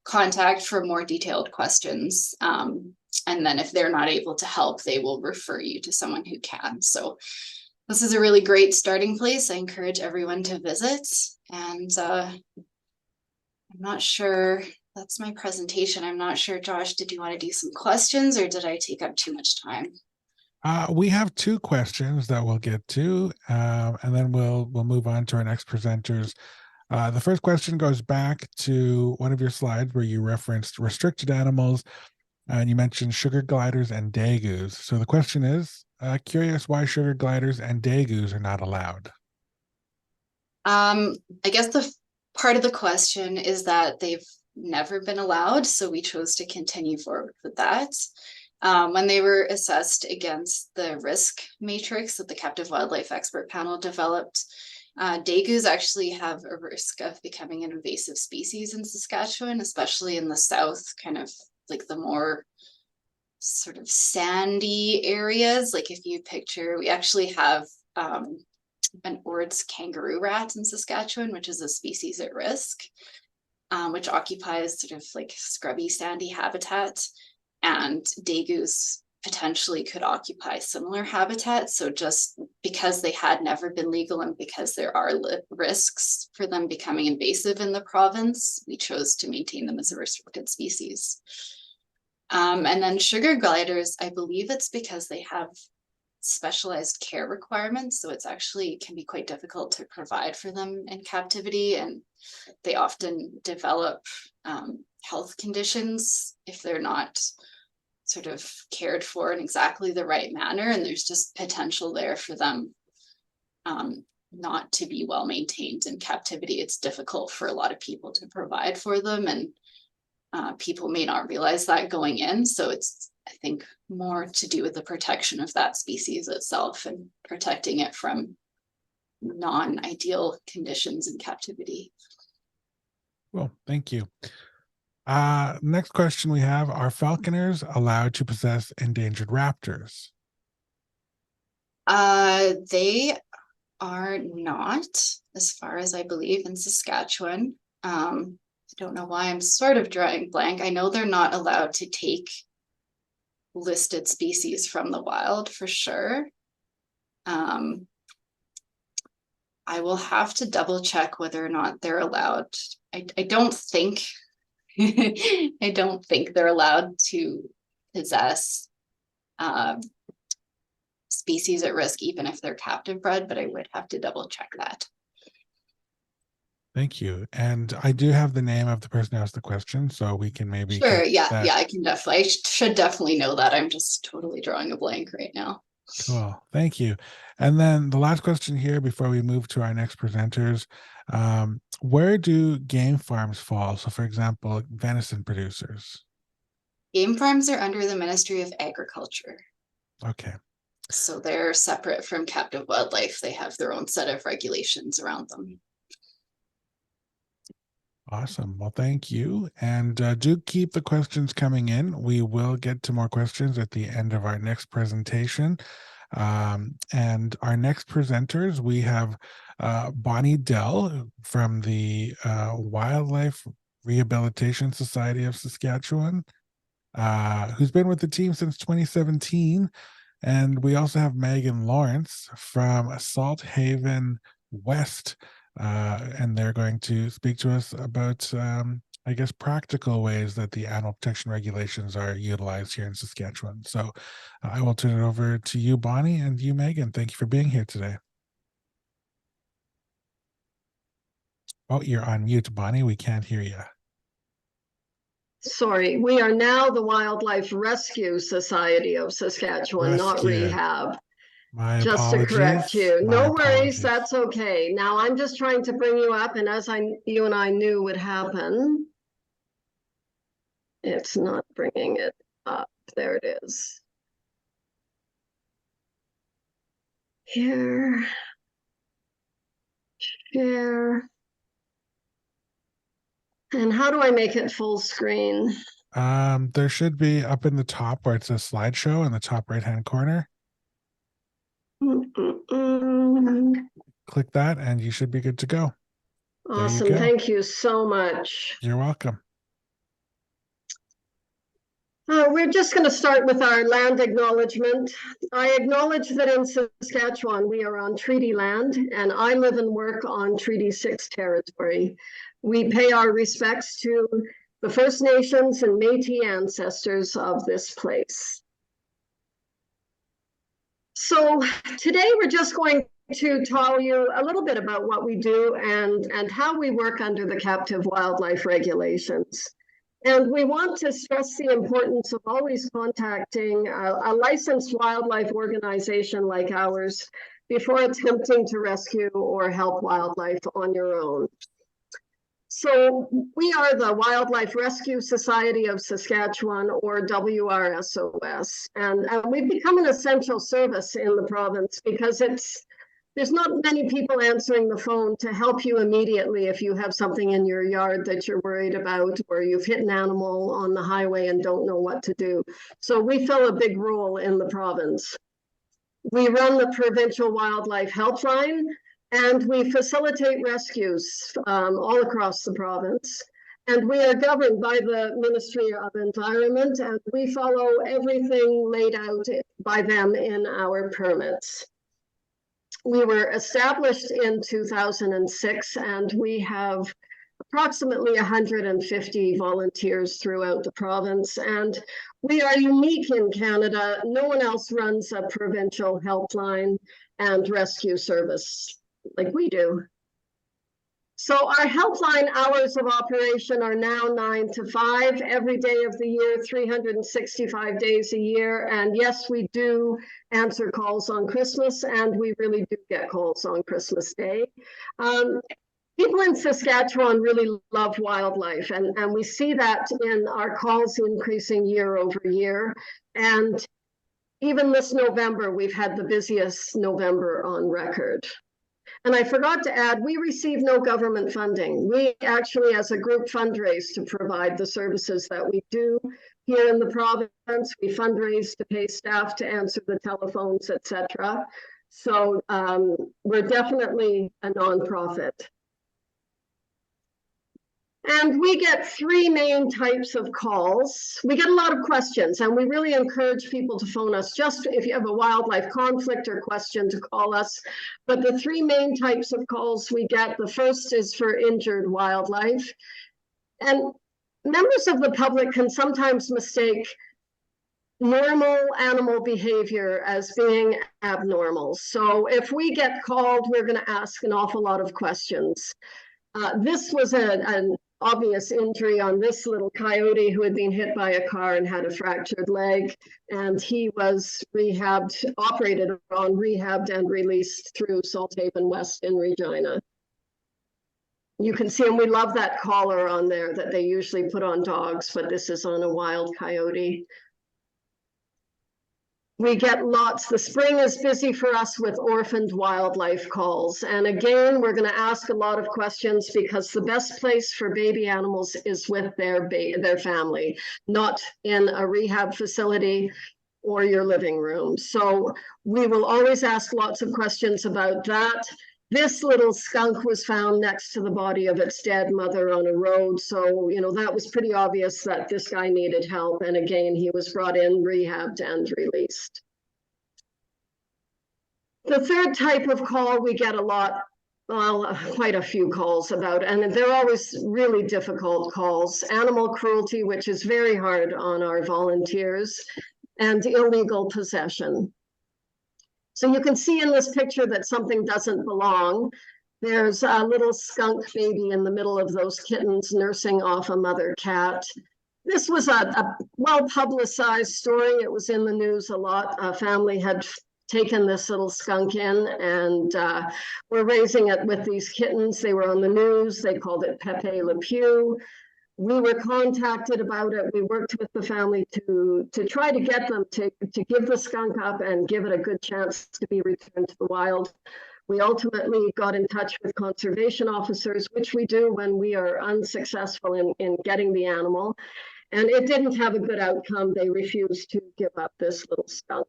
contact for more detailed questions. And then if they're not able to help, they will refer you to someone who can. So this is a really great starting place. I encourage everyone to visit. And I'm not sure, that's my presentation. I'm not sure, Josh, did you want to do some questions or did I take up too much time? We have two questions that we'll get to, and then we'll move on to our next presenters. The first question goes back to one of your slides where you referenced restricted animals, and you mentioned sugar gliders and dagoos. So the question is, curious why sugar gliders and dagoos are not allowed. I guess the part of the question is that they've never been allowed, so we chose to continue forward with that. When they were assessed against the risk matrix that the Captive Wildlife Expert Panel developed, dagoos actually have a risk of becoming an invasive species in Saskatchewan, especially in the south, kind of like the more sort of sandy areas. Like if you picture, we actually have an Ord's kangaroo rat in Saskatchewan, which is a species at risk, which occupies sort of like scrubby, sandy habitat. And dagoos potentially could occupy similar habitats. So just because they had never been legal and because there are risks for them becoming invasive in the province, we chose to maintain them as a restricted species. And then sugar gliders, I believe it's because they have specialized care requirements. So it's actually can be quite difficult to provide for them in captivity. And they often develop health conditions if they're not sort of cared for in exactly the right manner. And there's just potential there for them not to be well maintained in captivity. It's difficult for a lot of people to provide for them, and people may not realize that going in. So it's, I think, more to do with the protection of that species itself and protecting it from non-ideal conditions in captivity. Well, thank you. Next question we have, are falconers allowed to possess endangered raptors? They are not, as far as I believe, in Saskatchewan. I don't know why I'm sort of drawing blank. I know they're not allowed to take listed species from the wild for sure. I will have to double check whether or not they're allowed. I don't think I don't think they're allowed to possess species at risk, even if they're captive bred, but I would have to double check that. Thank you. And I do have the name of the person who asked the question, so we can maybe Sure, get yeah, that. yeah, I can definitely, I should definitely know that. I'm just totally drawing a blank right now. Cool. Thank you. And then the last question here before we move to our next presenters. Where do game farms fall? So, for example, venison producers. Game farms are under the Ministry of Agriculture. Okay. So they're separate from captive wildlife. They have their own set of regulations around them. Awesome. Well, thank you. And do keep the questions coming in. We will get to more questions at the end of our next presentation. And our next presenters, we have Bonnie Dell from the Wildlife Rehabilitation Society of Saskatchewan, who's been with the team since 2017. And we also have Megan Lawrence from Salthaven West, and they're going to speak to us about, I guess, practical ways that the animal protection regulations are utilized here in Saskatchewan. So I will turn it over to you, Bonnie, and you, Megan. Thank you for being here today. Oh, you're on mute, Bonnie. We can't hear you. Sorry, we are now the Wildlife Rescue Society of Saskatchewan, not rehab. My just apologies. to correct you. My No worries, apologies. that's okay. Now I'm just trying to bring you up, and as you and I knew would happen, it's not bringing it up. There it is. Here. Share. And how do I make it full screen? There should be up in the top where it says slideshow in the top right-hand corner. Click that and you should be good to go. Awesome. Thank you so much. You're welcome. We're just going to start with our land acknowledgement. I acknowledge that in Saskatchewan, we are on treaty land, and I live and work on Treaty 6 territory. We pay our respects to the First Nations and Métis ancestors of this place. So today we're just going to tell you a little bit about what we do and how we work under the captive wildlife regulations. And we want to stress the importance of always contacting a licensed wildlife organization like ours before attempting to rescue or help wildlife on your own. So we are the Wildlife Rescue Society of Saskatchewan, or WRSOS, and we've become an essential service in the province because there's not many people answering the phone to help you immediately if you have something in your yard that you're worried about, or you've hit an animal on the highway and don't know what to do. So we fill a big role in the province. We run the Provincial Wildlife Helpline, and we facilitate rescues all across the province. And we are governed by the Ministry of Environment, and we follow everything laid out by them in our permits. We were established in 2006, and we have approximately 150 volunteers throughout the province. And we are unique in Canada. No one else runs a provincial helpline and rescue service like we do. So our helpline hours of operation are now 9 to 5 every day of the year, 365 days a year. And yes, we do answer calls on Christmas, and we really do get calls on Christmas Day. People in Saskatchewan really love wildlife, and we see that in our calls increasing year over year. And even this November, we've had the busiest November on record. And I forgot to add, we receive no government funding. We actually, as a group, fundraise to provide the services that we do here in the province. We fundraise to pay staff to answer the telephones, etc. So we're definitely a nonprofit. And we get three main types of calls. We get a lot of questions, and we really encourage people to phone us just if you have a wildlife conflict or question to call us. But the three main types of calls we get, the first is for injured wildlife. And members of the public can sometimes mistake normal animal behavior as being abnormal. So if we get called, we're going to ask an awful lot of questions. This was an obvious injury on this little coyote who had been hit by a car and had a fractured leg, and he was operated on, rehabbed, and released through Salthaven West in Regina. You can see, and we love that collar on there that they usually put on dogs, but this is on a wild coyote. We get lots. The spring is busy for us with orphaned wildlife calls. And again, we're going to ask a lot of questions because the best place for baby animals is with their family, not in a rehab facility or your living room. So we will always ask lots of questions about that. This little skunk was found next to the body of its dead mother on a road. So, you know, that was pretty obvious that this guy needed help. And again, he was brought in, rehabbed, and released. The third type of call we get a lot, well, quite a few calls about, and they're always really difficult calls. Animal cruelty, which is very hard on our volunteers, and illegal possession. So you can see in this picture that something doesn't belong. There's a little skunk baby in the middle of those kittens nursing off a mother cat. This was a well-publicized story. It was in the news a lot. A family had taken this little skunk in and were raising it with these kittens. They were on the news. They called it Pepe Le Pew. We were contacted about it. We worked with the family to try to get them to give the skunk up and give it a good chance to be returned to the wild. We ultimately got in touch with conservation officers, which we do when we are unsuccessful in getting the animal. And it didn't have a good outcome. They refused to give up this little skunk.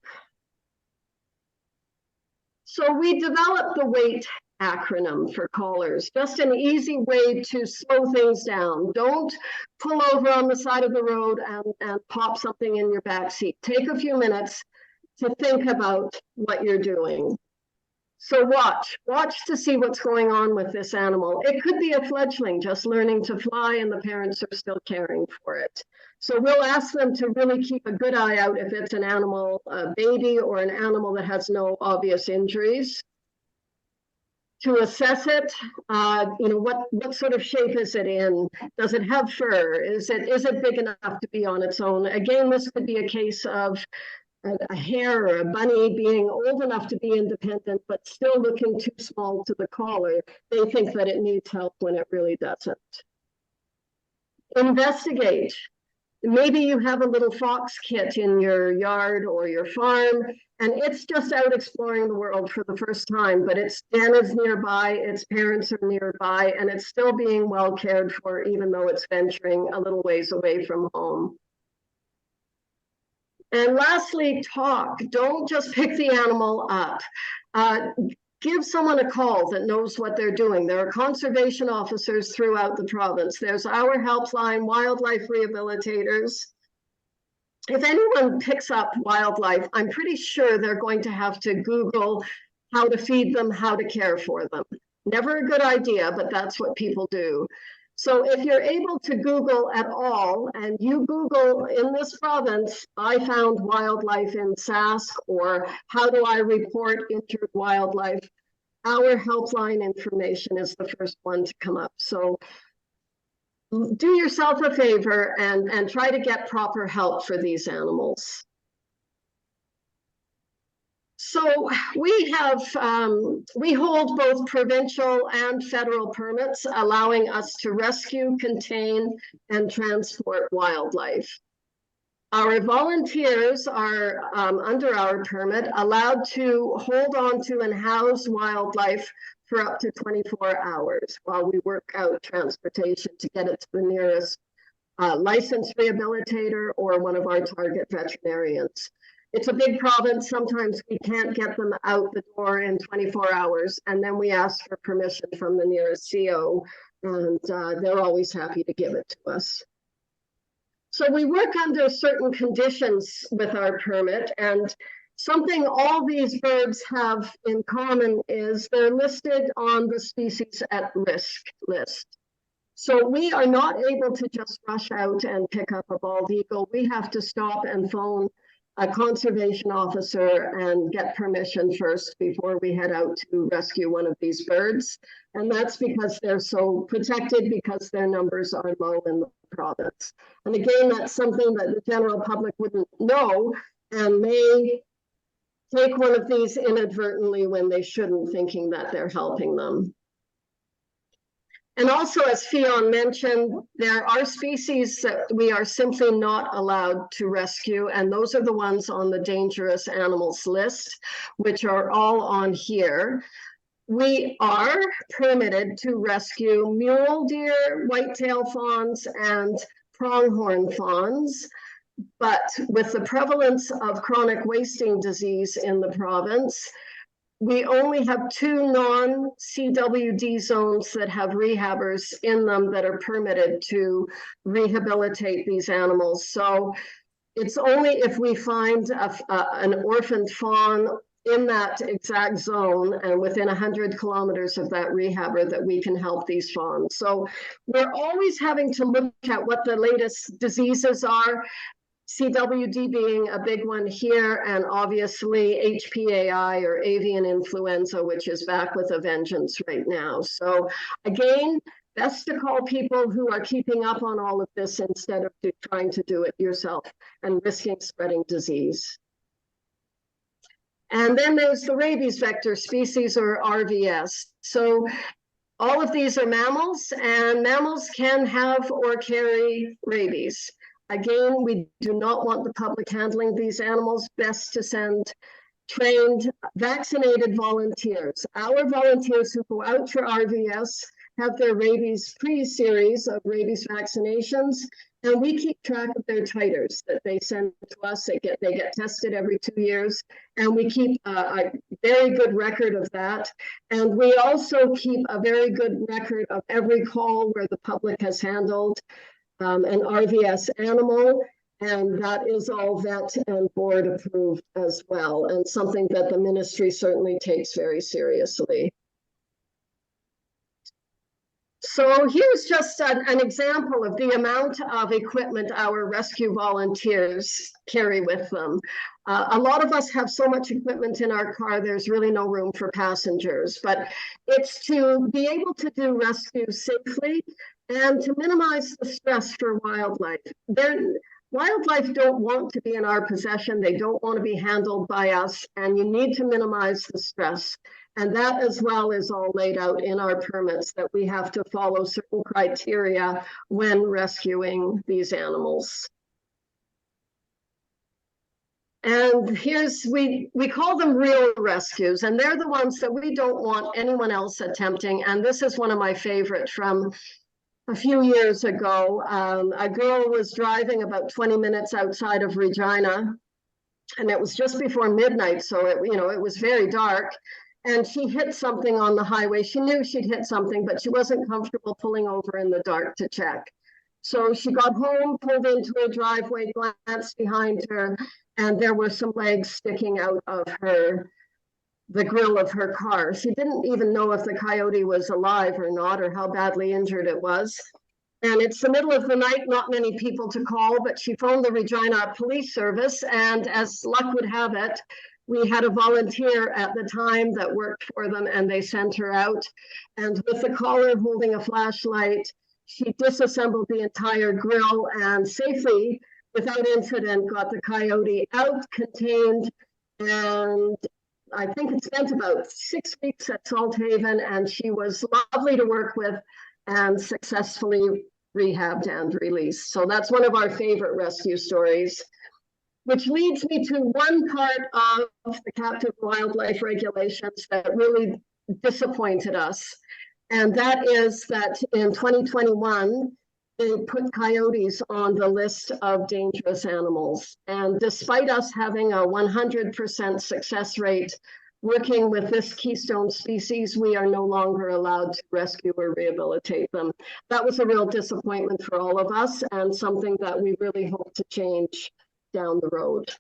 So we developed the WAIT acronym for callers, just an easy way to slow things down. Don't pull over on the side of the road and pop something in your backseat. Take a few minutes to think about what you're doing. So watch to see what's going on with this animal. It could be a fledgling just learning to fly and the parents are still caring for it. So we'll ask them to really keep a good eye out if it's an animal, a baby, or an animal that has no obvious injuries. To assess it, you know, what sort of shape is it in? Does it have fur? Is it big enough to be on its own? Again, this could be a case of a hare or a bunny being old enough to be independent, but still looking too small to the collar. They think that it needs help when it really doesn't. Investigate. Maybe you have a little fox kit in your yard or your farm, and it's just out exploring the world for the first time, but its den is nearby, its parents are nearby, and it's still being well cared for, even though it's venturing a little ways away from home. And lastly, talk. Don't just pick the animal up. Give someone a call that knows what they're doing. There are conservation officers throughout the province. There's our helpline, wildlife rehabilitators. If anyone picks up wildlife, I'm pretty sure they're going to have to Google how to feed them, how to care for them. Never a good idea, but that's what people do. So if you're able to Google at all, and you Google in this province, I found wildlife in Sask, or how do I report injured wildlife, our helpline information is the first one to come up. So do yourself a favor and try to get proper help for these animals. So we hold both provincial and federal permits allowing us to rescue, contain, and transport wildlife. Our volunteers are, under our permit, allowed to hold on to and house wildlife for up to 24 hours while we work out transportation to get it to the nearest licensed rehabilitator or one of our target veterinarians. it's a big province. Sometimes we can't get them out the door in 24 hours. And then we ask for permission from the nearest CO, and they're always happy to give it to us. So we work under certain conditions with our permit, and something all these birds have in common is they're listed on the species at risk list. So we are not able to just rush out and pick up a bald eagle. We have to stop and phone a conservation officer and get permission first before we head out to rescue one of these birds. And that's because they're so protected, because their numbers are low in the province. And again, that's something that the general public wouldn't know and may take one of these inadvertently when they shouldn't, thinking that they're helping them. And also, as Ffion mentioned, there are species that we are simply not allowed to rescue, and those are the ones on the dangerous animals list, which are all on here. We are permitted to rescue mule deer, whitetail fawns, and pronghorn fawns. But with the prevalence of chronic wasting disease in the province, we only have 2 non-CWD zones that have rehabbers in them that are permitted to rehabilitate these animals. So it's only if we find an orphaned fawn in that exact zone and within 100 kilometers of that rehabber that we can help these fawns. So we're always having to look at what the latest diseases are. CWD being a big one here, and obviously HPAI or avian influenza, which is back with a vengeance right now. So again, best to call people who are keeping up on all of this instead of trying to do it yourself and risking spreading disease. And then there's the rabies vector species, or RVS. So all of these are mammals, and mammals can have or carry rabies. Again, we do not want the public handling these animals. Best to send trained, vaccinated volunteers. Our volunteers who go out for RVS have their rabies pre-series of rabies vaccinations, and we keep track of their titers that they send to us. They get tested every 2 years, and we keep a very good record of that. And we also keep a very good record of every call where the public has handled an RVS animal, and that is all vet and board approved as well, and something that the ministry certainly takes very seriously. So here's just an example of the amount of equipment our rescue volunteers carry with them. A lot of us have so much equipment in our car, there's really no room for passengers, but it's to be able to do rescue safely and to minimize the stress for wildlife. Wildlife don't want to be in our possession. They don't want to be handled by us, and you need to minimize the stress. And that as well is all laid out in our permits, that we have to follow certain criteria when rescuing these animals. And here's, we call them real rescues, and they're the ones that we don't want anyone else attempting. And this is one of my favorite from a few years ago. A girl was driving about 20 minutes outside of Regina, and it was just before midnight, so it was very dark. And she hit something on the highway. She knew she'd hit something, but she wasn't comfortable pulling over in the dark to check. So she got home, pulled into her driveway, glanced behind her, and there were some legs sticking out of the grill of her car. She didn't even know if the coyote was alive or not, or how badly injured it was. And it's the middle of the night, not many people to call, but she phoned the Regina Police Service, and as luck would have it, we had a volunteer at the time that worked for them, and they sent her out. And with the caller holding a flashlight, she disassembled the entire grill and safely, without incident, got the coyote out, contained, and I think it spent about 6 weeks at Salthaven, and she was lovely to work with and successfully rehabbed and released. So that's one of our favorite rescue stories, which leads me to one part of the captive wildlife regulations that really disappointed us. And that is that in 2021, they put coyotes on the list of dangerous animals. And despite us having a 100% success rate working with this keystone species, we are no longer allowed to rescue or rehabilitate them. That was a real disappointment for all of us, and something that we really hope to change down the road.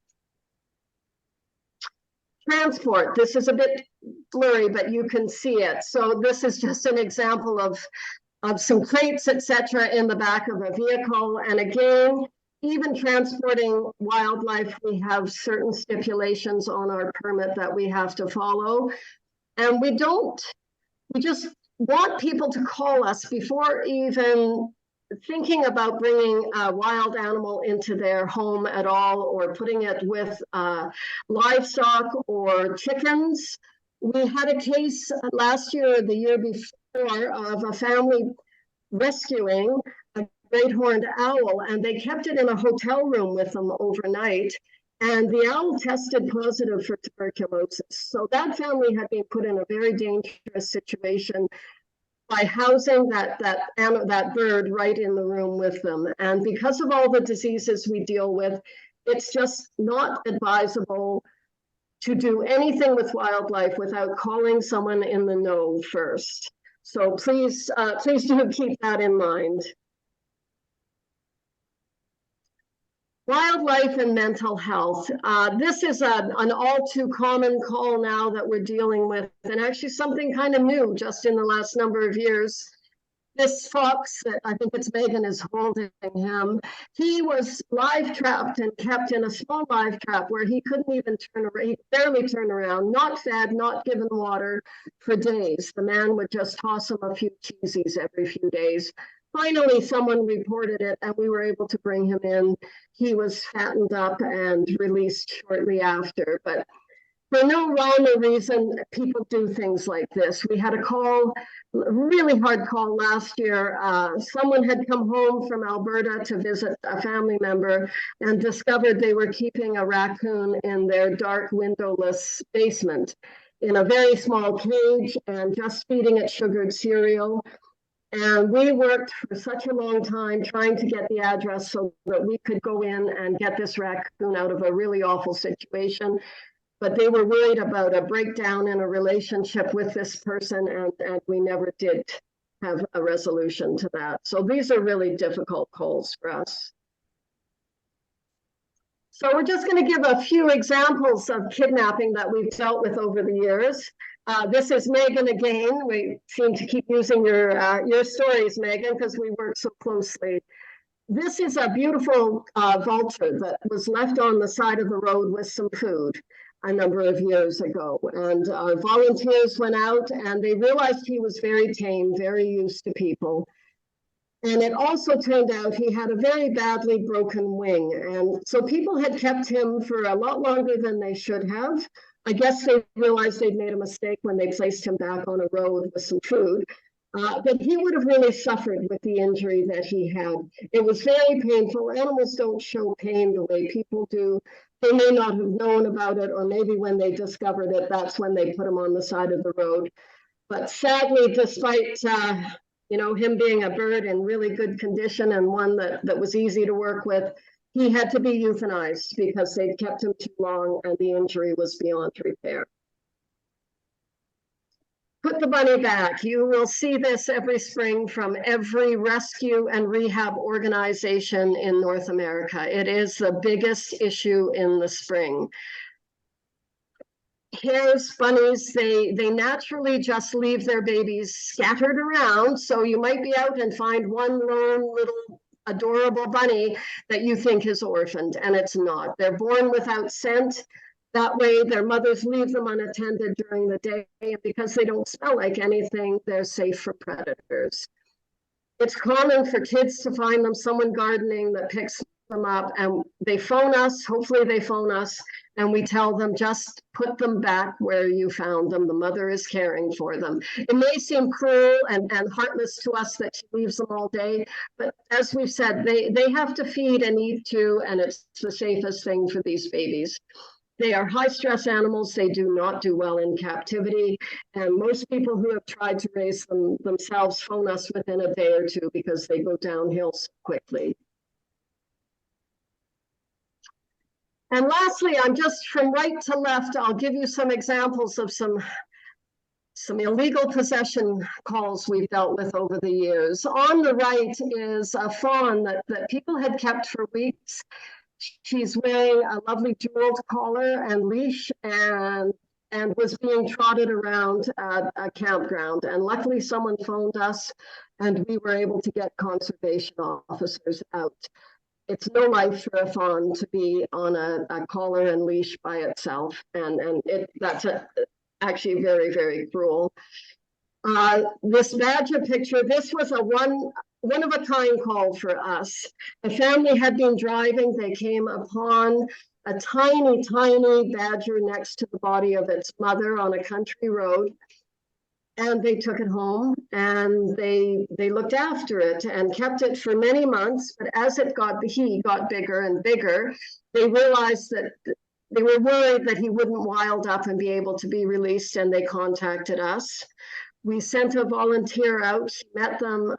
Transport, this is a bit blurry, but you can see it. So this is just an example of some crates, etc., in the back of a vehicle. And again, even transporting wildlife, we have certain stipulations on our permit that we have to follow. And we just want people to call us before even thinking about bringing a wild animal into their home at all, or putting it with livestock or chickens. We had a case last year or the year before of a family rescuing a great horned owl, and they kept it in a hotel room with them overnight, and the owl tested positive for tuberculosis. So that family had been put in a very dangerous situation by housing that bird right in the room with them. And because of all the diseases we deal with, it's just not advisable to do anything with wildlife without calling someone in the know first. So please do keep that in mind. Wildlife and mental health. This is an all too common call now that we're dealing with, and actually something kind of new just in the last number of years. This fox, I think it's Megan is holding him, he was live trapped and kept in a small live trap where he couldn't even turn around, he barely turned around, not fed, not given water for days. The man would just toss him a few cheesies every few days. Finally, someone reported it and we were able to bring him in. He was fattened up and released shortly after, but for no rhyme or reason, people do things like this. We had a call, a really hard call last year. Someone had come home from Alberta to visit a family member and discovered they were keeping a raccoon in their dark windowless basement in a very small cage and just feeding it sugared cereal. And we worked for such a long time trying to get the address so that we could go in and get this raccoon out of a really awful situation. But they were worried about a breakdown in a relationship with this person, and we never did have a resolution to that. So these are really difficult calls for us. So we're just going to give a few examples of kidnapping that we've dealt with over the years. This is Megan again. We seem to keep using your stories, Megan, because we work so closely. This is a beautiful vulture that was left on the side of the road with some food a number of years ago. And our volunteers went out and they realized he was very tame, very used to people. And it also turned out he had a very badly broken wing. And so people had kept him for a lot longer than they should have. I guess they realized they'd made a mistake when they placed him back on a road with some food. But he would have really suffered with the injury that he had. It was very painful. Animals don't show pain the way people do. They may not have known about it, or maybe when they discovered it, that's when they put him on the side of the road. But sadly, despite him being a bird in really good condition and one that was easy to work with, he had to be euthanized because they'd kept him too long and the injury was beyond repair. Put the bunny back. You will see this every spring from every rescue and rehab organization in North America. It is the biggest issue in the spring. Hares, bunnies, they naturally just leave their babies scattered around. So you might be out and find one lone little adorable bunny that you think is orphaned, and it's not. They're born without scent. That way, their mothers leave them unattended during the day, and because they don't smell like anything, they're safe from predators. It's common for kids to find them, someone gardening that picks them up, and they phone us, hopefully they phone us, and we tell them just put them back where you found them. The mother is caring for them. It may seem cruel and heartless to us that she leaves them all day, but as we've said, they have to feed and eat too, and it's the safest thing for these babies. They are high stress animals. They do not do well in captivity. And most people who have tried to raise them themselves phone us within a day or two because they go downhill so quickly. And lastly, I'm just from right to left, I'll give you some examples of some illegal possession calls we've dealt with over the years. On the right is a fawn that people had kept for weeks. She's wearing a lovely jeweled collar and leash and was being trotted around a campground. And luckily someone phoned us and we were able to get conservation officers out. It's no life for a fawn to be on a collar and leash by itself. And that's actually very, very cruel. This badger picture, this was a one of a kind call for us. A family had been driving, they came upon a tiny, tiny badger next to the body of its mother on a country road. And they took it home and they looked after it and kept it for many months. But as he got bigger and bigger, they realized that they were worried that he wouldn't wild up and be able to be released, and they contacted us. We sent a volunteer out, met them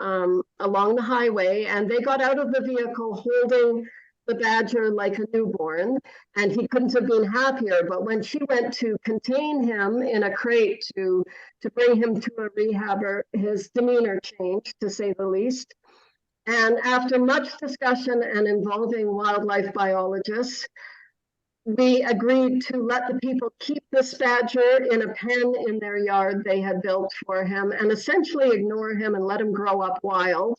along the highway, and they got out of the vehicle holding the badger like a newborn, and he couldn't have been happier. But when she went to contain him in a crate to bring him to a rehabber, his demeanor changed, to say the least. And after much discussion and involving wildlife biologists, we agreed to let the people keep this badger in a pen in their yard they had built for him and essentially ignore him and let him grow up wild.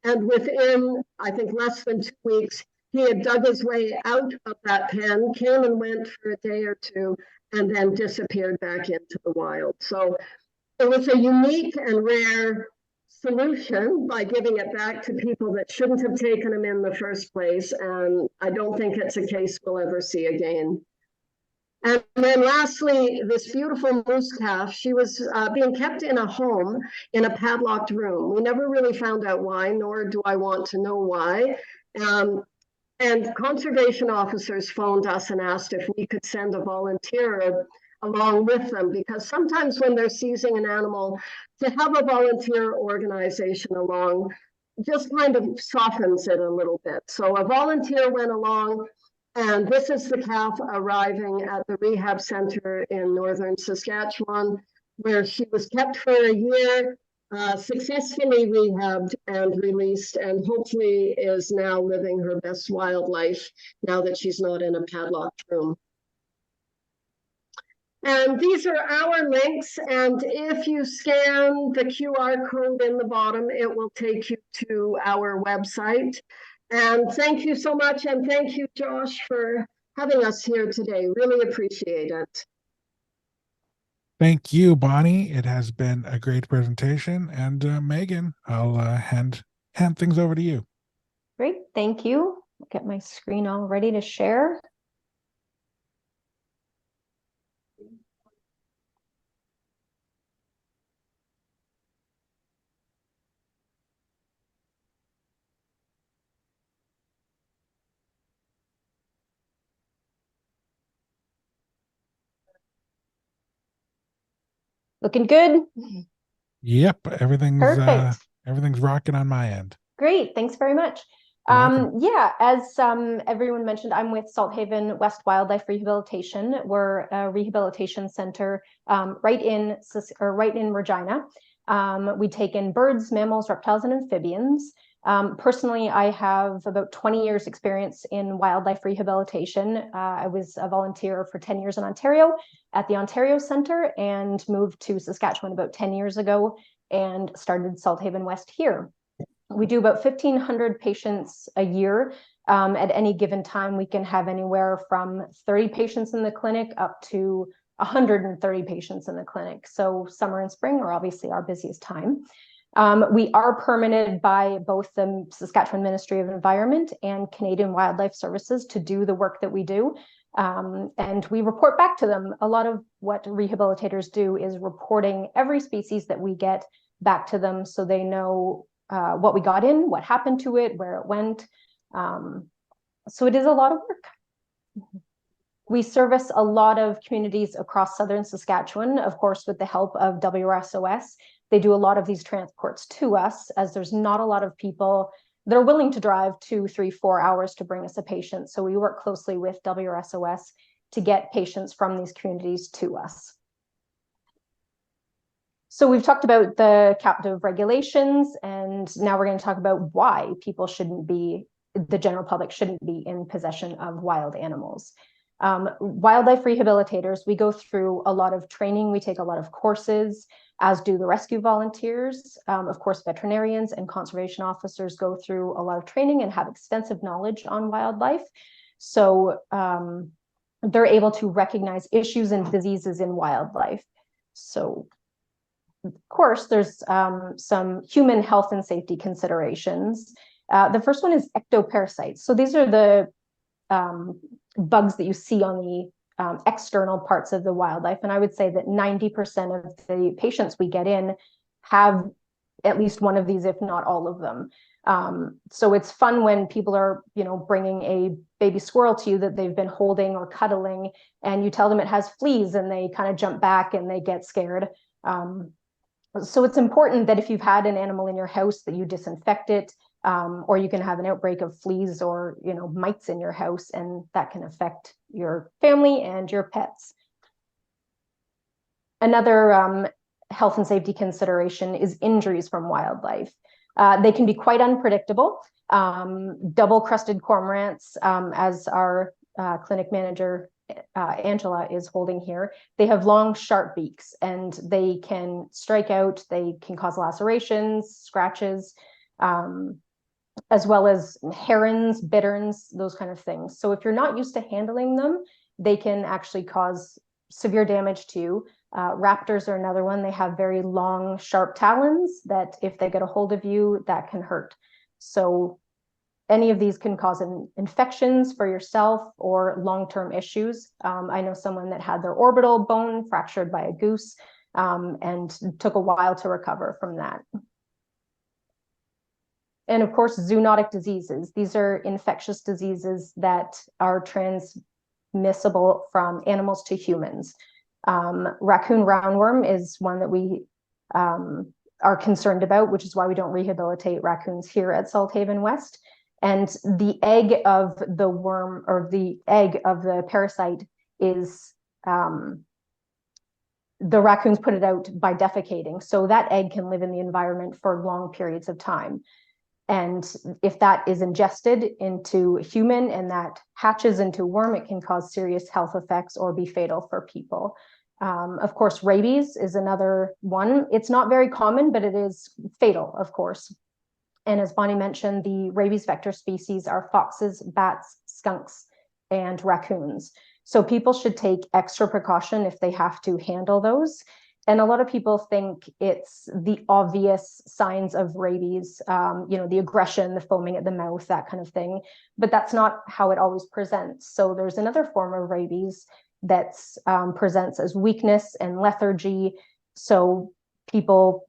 And within, I think, less than 2 weeks, he had dug his way out of that pen, came and went for a day or two, and then disappeared back into the wild. So it was a unique and rare solution by giving it back to people that shouldn't have taken him in the first place. And I don't think it's a case we'll ever see again. And then lastly, this beautiful moose calf, she was being kept in a home in a padlocked room. We never really found out why, nor do I want to know why. And conservation officers phoned us and asked if we could send a volunteer along with them, because sometimes when they're seizing an animal, to have a volunteer organization along just kind of softens it a little bit. So a volunteer went along, and this is the calf arriving at the rehab center in northern Saskatchewan, where she was kept for a year, successfully rehabbed and released, and hopefully is now living her best wildlife now that she's not in a padlocked room. And these are our links, and if you scan the QR code in the bottom, it will take you to our website. And thank you so much, and thank you, Josh, for having us here today. Really appreciate it. Thank you, Bonnie. It has been a great presentation. And Megan, I'll hand things over to you. Great, thank you. I'll get my screen all ready to share. Looking good? Yep, everything's Perfect. everything's rocking on my end. Great, thanks very much. Yeah, as everyone mentioned, I'm with Salthaven West Wildlife Rehabilitation. We're a rehabilitation center right in Regina. We take in birds, mammals, reptiles, and amphibians. Personally, I have about 20 years experience in wildlife rehabilitation. I was a volunteer for 10 years in Ontario at the Ontario Centre and moved to Saskatchewan about 10 years ago and started Salthaven West here. We do about 1,500 patients a year. At any given time, we can have anywhere from 30 patients in the clinic up to 130 patients in the clinic. So summer and spring are obviously our busiest time. We are permitted by both the Saskatchewan Ministry of Environment and Canadian Wildlife Services to do the work that we do. And we report back to them. A lot of what rehabilitators do is reporting every species that we get back to them so they know what we got in, what happened to it, where it went. So it is a lot of work. We service a lot of communities across southern Saskatchewan, of course, with the help of WRSOS. They do a lot of these transports to us, as there's not a lot of people that are willing to drive 2, 3, 4 hours to bring us a patient. So we work closely with WRSOS to get patients from these communities to us. So we've talked about the captive regulations, and now we're going to talk about why people shouldn't be, the general public shouldn't be in possession of wild animals. Wildlife rehabilitators, we go through a lot of training, we take a lot of courses, as do the rescue volunteers. Of course, veterinarians and conservation officers go through a lot of training and have extensive knowledge on wildlife. So they're able to recognize issues and diseases in wildlife. So of course, there's some human health and safety considerations. The first one is ectoparasites. So these are the bugs that you see on the external parts of the wildlife. And I would say that 90% of the patients we get in have at least one of these, if not all of them. So it's fun when people are, bringing a baby squirrel to you that they've been holding or cuddling, and you tell them it has fleas, and they kind of jump back and they get scared. So it's important that if you've had an animal in your house that you disinfect it, or you can have an outbreak of fleas or mites in your house, and that can affect your family and your pets. Another health and safety consideration is injuries from wildlife. They can be quite unpredictable. Double-crested cormorants, as our clinic manager Angela is holding here, they have long, sharp beaks, and they can strike out, they can cause lacerations, scratches, as well as herons, bitterns, those kind of things. So if you're not used to handling them, they can actually cause severe damage to you. Raptors are another one. They have very long, sharp talons that if they get a hold of you, that can hurt. So any of these can cause infections for yourself or long-term issues. I know someone that had their orbital bone fractured by a goose, and took a while to recover from that. And of course, zoonotic diseases. These are infectious diseases that are transmissible from animals to humans. Raccoon roundworm is one that we are concerned about, which is why we don't rehabilitate raccoons here at Salthaven West. And the egg of the worm, or the egg of the parasite, is the raccoons put it out by defecating. So that egg can live in the environment for long periods of time. And if that is ingested into a human and that hatches into a worm, it can cause serious health effects or be fatal for people. Of course, rabies is another one. It's not very common, but it is fatal, of course. And as Bonnie mentioned, the rabies vector species are foxes, bats, skunks, and raccoons. So people should take extra precaution if they have to handle those. And a lot of people think it's the obvious signs of rabies, the aggression, the foaming at the mouth, that kind of thing. But that's not how it always presents. So there's another form of rabies that presents as weakness and lethargy. So people,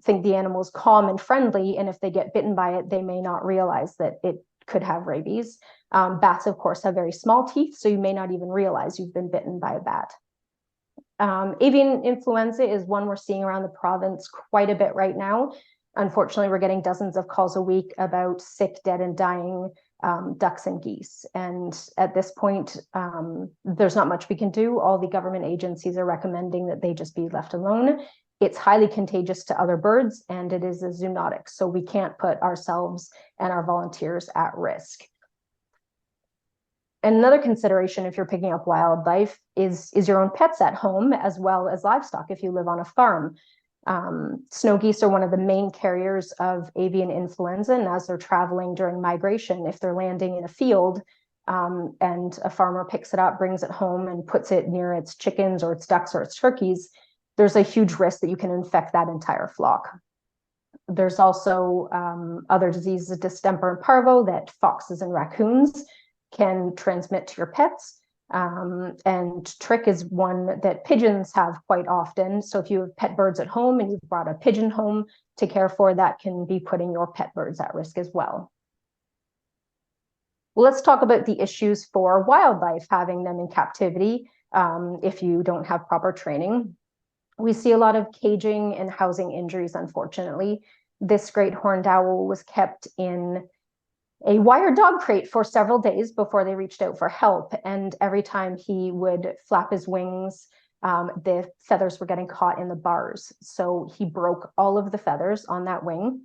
think the animal is calm and friendly, and if they get bitten by it, they may not realize that it could have rabies. Bats, of course, have very small teeth, so you may not even realize you've been bitten by a bat. Avian influenza is one we're seeing around the province quite a bit right now. Unfortunately, we're getting dozens of calls a week about sick, dead, and dying ducks and geese. And at this point, there's not much we can do. All the government agencies are recommending that they just be left alone. It's highly contagious to other birds, and it is a zoonotic. So we can't put ourselves and our volunteers at risk. Another consideration if you're picking up wildlife is your own pets at home, as well as livestock if you live on a farm. Snow geese are one of the main carriers of avian influenza, and as they're traveling during migration, if they're landing in a field and a farmer picks it up, brings it home, and puts it near its chickens or its ducks or its turkeys, there's a huge risk that you can infect that entire flock. There's also other diseases, distemper and parvo, that foxes and raccoons can transmit to your pets. And trick is one that pigeons have quite often. So if you have pet birds at home and you've brought a pigeon home to care for, that can be putting your pet birds at risk as well. Well, let's talk about the issues for wildlife, having them in captivity if you don't have proper training. We see a lot of caging and housing injuries, unfortunately. This great horned owl was kept in a wire dog crate for several days before they reached out for help. And every time he would flap his wings, the feathers were getting caught in the bars. So he broke all of the feathers on that wing.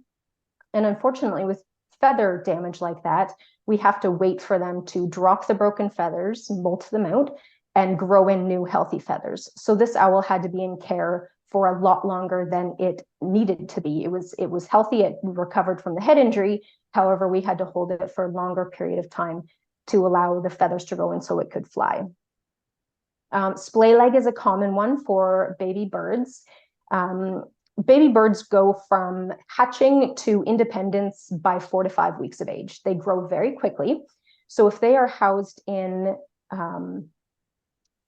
And unfortunately, with feather damage like that, we have to wait for them to drop the broken feathers, molt them out, and grow in new healthy feathers. So this owl had to be in care for a lot longer than it needed to be. It was healthy, it recovered from the head injury. However, we had to hold it for a longer period of time to allow the feathers to grow in so it could fly. Splay leg is a common one for baby birds. Baby birds go from hatching to independence by 4 to 5 weeks of age. They grow very quickly. So if they are housed in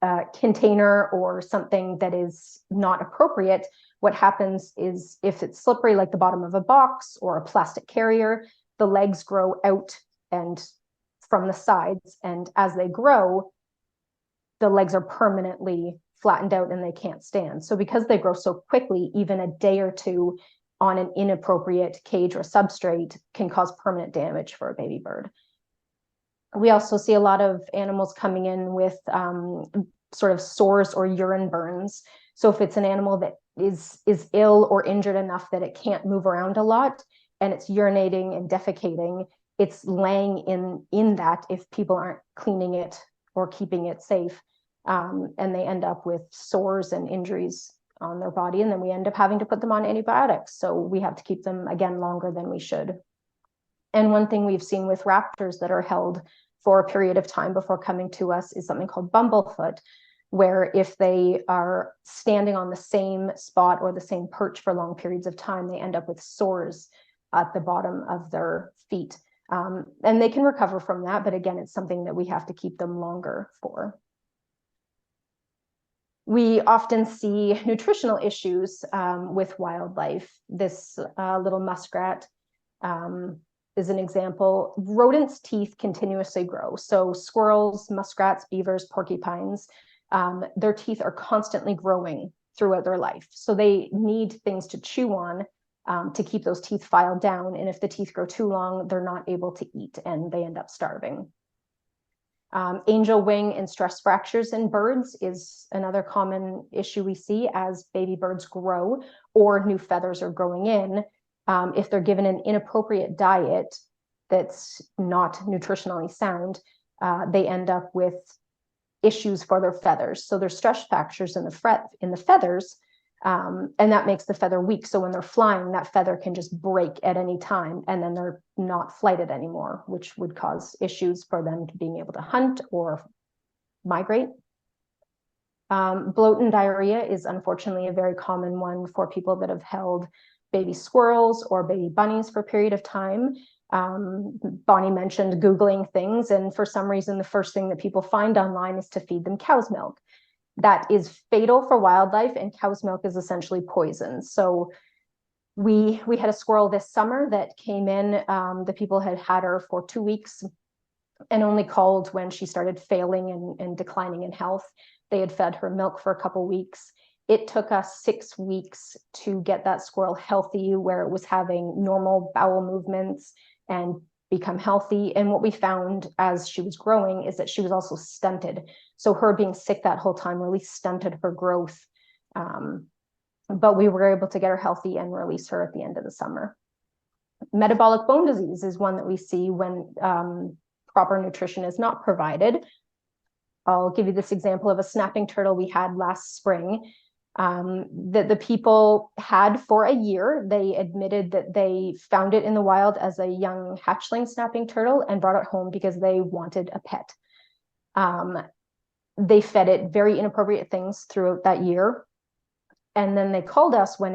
a container or something that is not appropriate, what happens is if it's slippery, like the bottom of a box or a plastic carrier, the legs grow out and from the sides. And as they grow, the legs are permanently flattened out and they can't stand. So because they grow so quickly, even a day or two on an inappropriate cage or substrate can cause permanent damage for a baby bird. We also see a lot of animals coming in with sort of sores or urine burns. So if it's an animal that is ill or injured enough that it can't move around a lot and it's urinating and defecating, it's laying in that if people aren't cleaning it or keeping it safe. And they end up with sores and injuries on their body. And then we end up having to put them on antibiotics. So we have to keep them, again, longer than we should. And one thing we've seen with raptors that are held for a period of time before coming to us is something called bumblefoot, where if they are standing on the same spot or the same perch for long periods of time, they end up with sores at the bottom of their feet. And they can recover from that, but again, it's something that we have to keep them longer for. We often see nutritional issues with wildlife. This little muskrat is an example. Rodents' teeth continuously grow. So squirrels, muskrats, beavers, porcupines, their teeth are constantly growing throughout their life. So they need things to chew on to keep those teeth filed down. And if the teeth grow too long, they're not able to eat and they end up starving. Angel wing and stress fractures in birds is another common issue we see as baby birds grow or new feathers are growing in. If they're given an inappropriate diet that's not nutritionally sound, they end up with issues for their feathers. So there's stress fractures in the feathers, and that makes the feather weak. So when they're flying, that feather can just break at any time, and then they're not flighted anymore, which would cause issues for them being able to hunt or migrate. Bloat and diarrhea is unfortunately a very common one for people that have held baby squirrels or baby bunnies for a period of time. Bonnie mentioned Googling things, and for some reason, the first thing that people find online is to feed them cow's milk. That is fatal for wildlife, and cow's milk is essentially poison. So we had a squirrel this summer that came in. The people had her for 2 weeks and only called when she started failing and declining in health. They had fed her milk for a couple weeks. It took us 6 weeks to get that squirrel healthy, where it was having normal bowel movements and become healthy. And what we found as she was growing is that she was also stunted. So her being sick that whole time really stunted her growth. But we were able to get her healthy and release her at the end of the summer. Metabolic bone disease is one that we see when proper nutrition is not provided. I'll give you this example of a snapping turtle we had last spring that the people had for a year. They admitted that they found it in the wild as a young hatchling snapping turtle and brought it home because they wanted a pet. They fed it very inappropriate things throughout that year. And then they called us when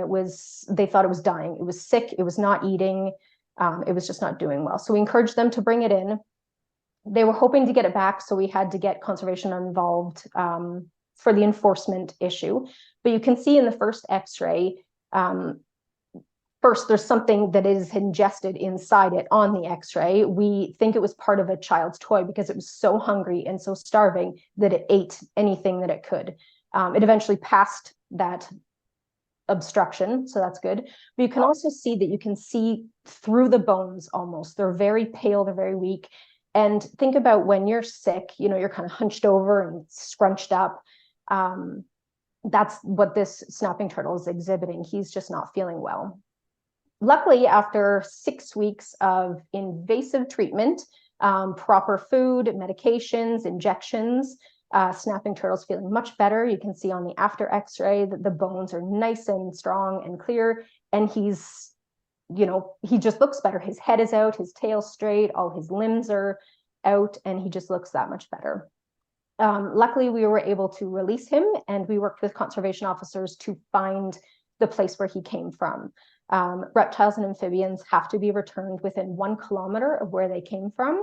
they thought it was dying. It was sick, it was not eating, it was just not doing well. So we encouraged them to bring it in. They were hoping to get it back, so we had to get conservation involved for the enforcement issue. But you can see in the first x-ray, first, there's something that is ingested inside it on the x-ray. We think it was part of a child's toy because it was so hungry and so starving that it ate anything that it could. It eventually passed that obstruction, so that's good. But you can also see that you can see through the bones almost. They're very pale, they're very weak. And think about when you're sick, you know, you're kind of hunched over and scrunched up. That's what this snapping turtle is exhibiting. He's just not feeling well. Luckily, after 6 weeks of invasive treatment, proper food, medications, injections, snapping turtle's feeling much better. You can see on the after x-ray that the bones are nice and strong and clear, and he's, you know, he just looks better. His head is out, his tail's straight, all his limbs are out, and he just looks that much better. Luckily, we were able to release him, and we worked with conservation officers to find the place where he came from. Reptiles and amphibians have to be returned within 1 kilometer of where they came from.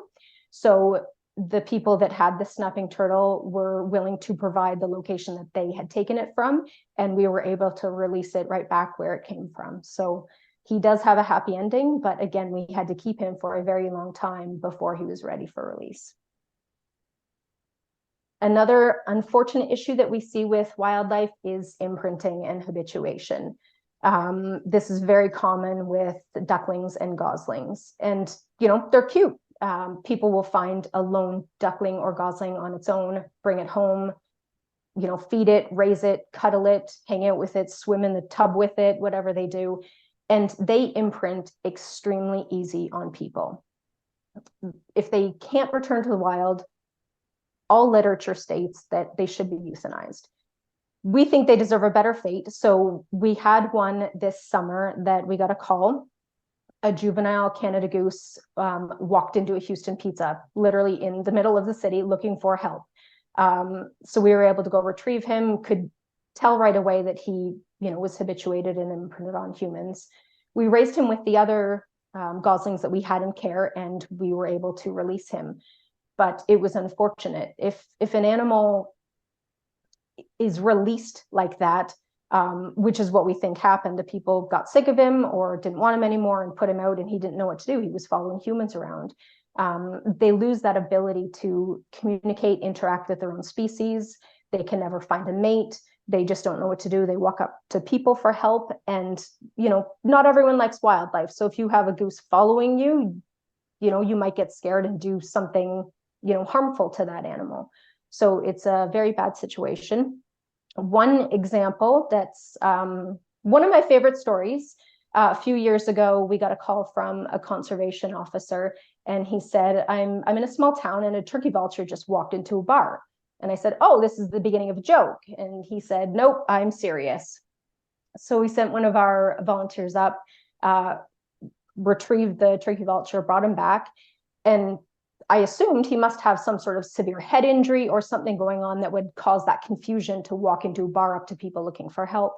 So the people that had the snapping turtle were willing to provide the location that they had taken it from, and we were able to release it right back where it came from. So he does have a happy ending, but again, we had to keep him for a very long time before he was ready for release. Another unfortunate issue that we see with wildlife is imprinting and habituation. This is very common with ducklings and goslings, and you know, they're cute. People will find a lone duckling or gosling on its own, bring it home, you know, feed it, raise it, cuddle it, hang out with it, swim in the tub with it, whatever they do. And they imprint extremely easy on people. If they can't return to the wild, all literature states that they should be euthanized. We think they deserve a better fate. So we had one this summer that we got a call. A juvenile Canada goose walked into a Houston Pizza, literally in the middle of the city, looking for help. So we were able to go retrieve him, could tell right away that he, you know, was habituated and imprinted on humans. We raised him with the other goslings that we had in care, and we were able to release him. But it was unfortunate. If an animal is released like that, which is what we think happened, the people got sick of him or didn't want him anymore and put him out, and he didn't know what to do. He was following humans around. They lose that ability to communicate, interact with their own species. They can never find a mate. They just don't know what to do. They walk up to people for help, and you know, not everyone likes wildlife. So if you have a goose following you, you know, you might get scared and do something, you know, harmful to that animal. So it's a very bad situation. One example that's one of my favorite stories. A few years ago, we got a call from a conservation officer, and he said, I'm in a small town and a turkey vulture just walked into a bar. And I said, oh, this is the beginning of a joke. And he said, nope, I'm serious. So we sent one of our volunteers up, retrieved the turkey vulture, brought him back, and I assumed he must have some sort of severe head injury or something going on that would cause that confusion to walk into a bar up to people looking for help.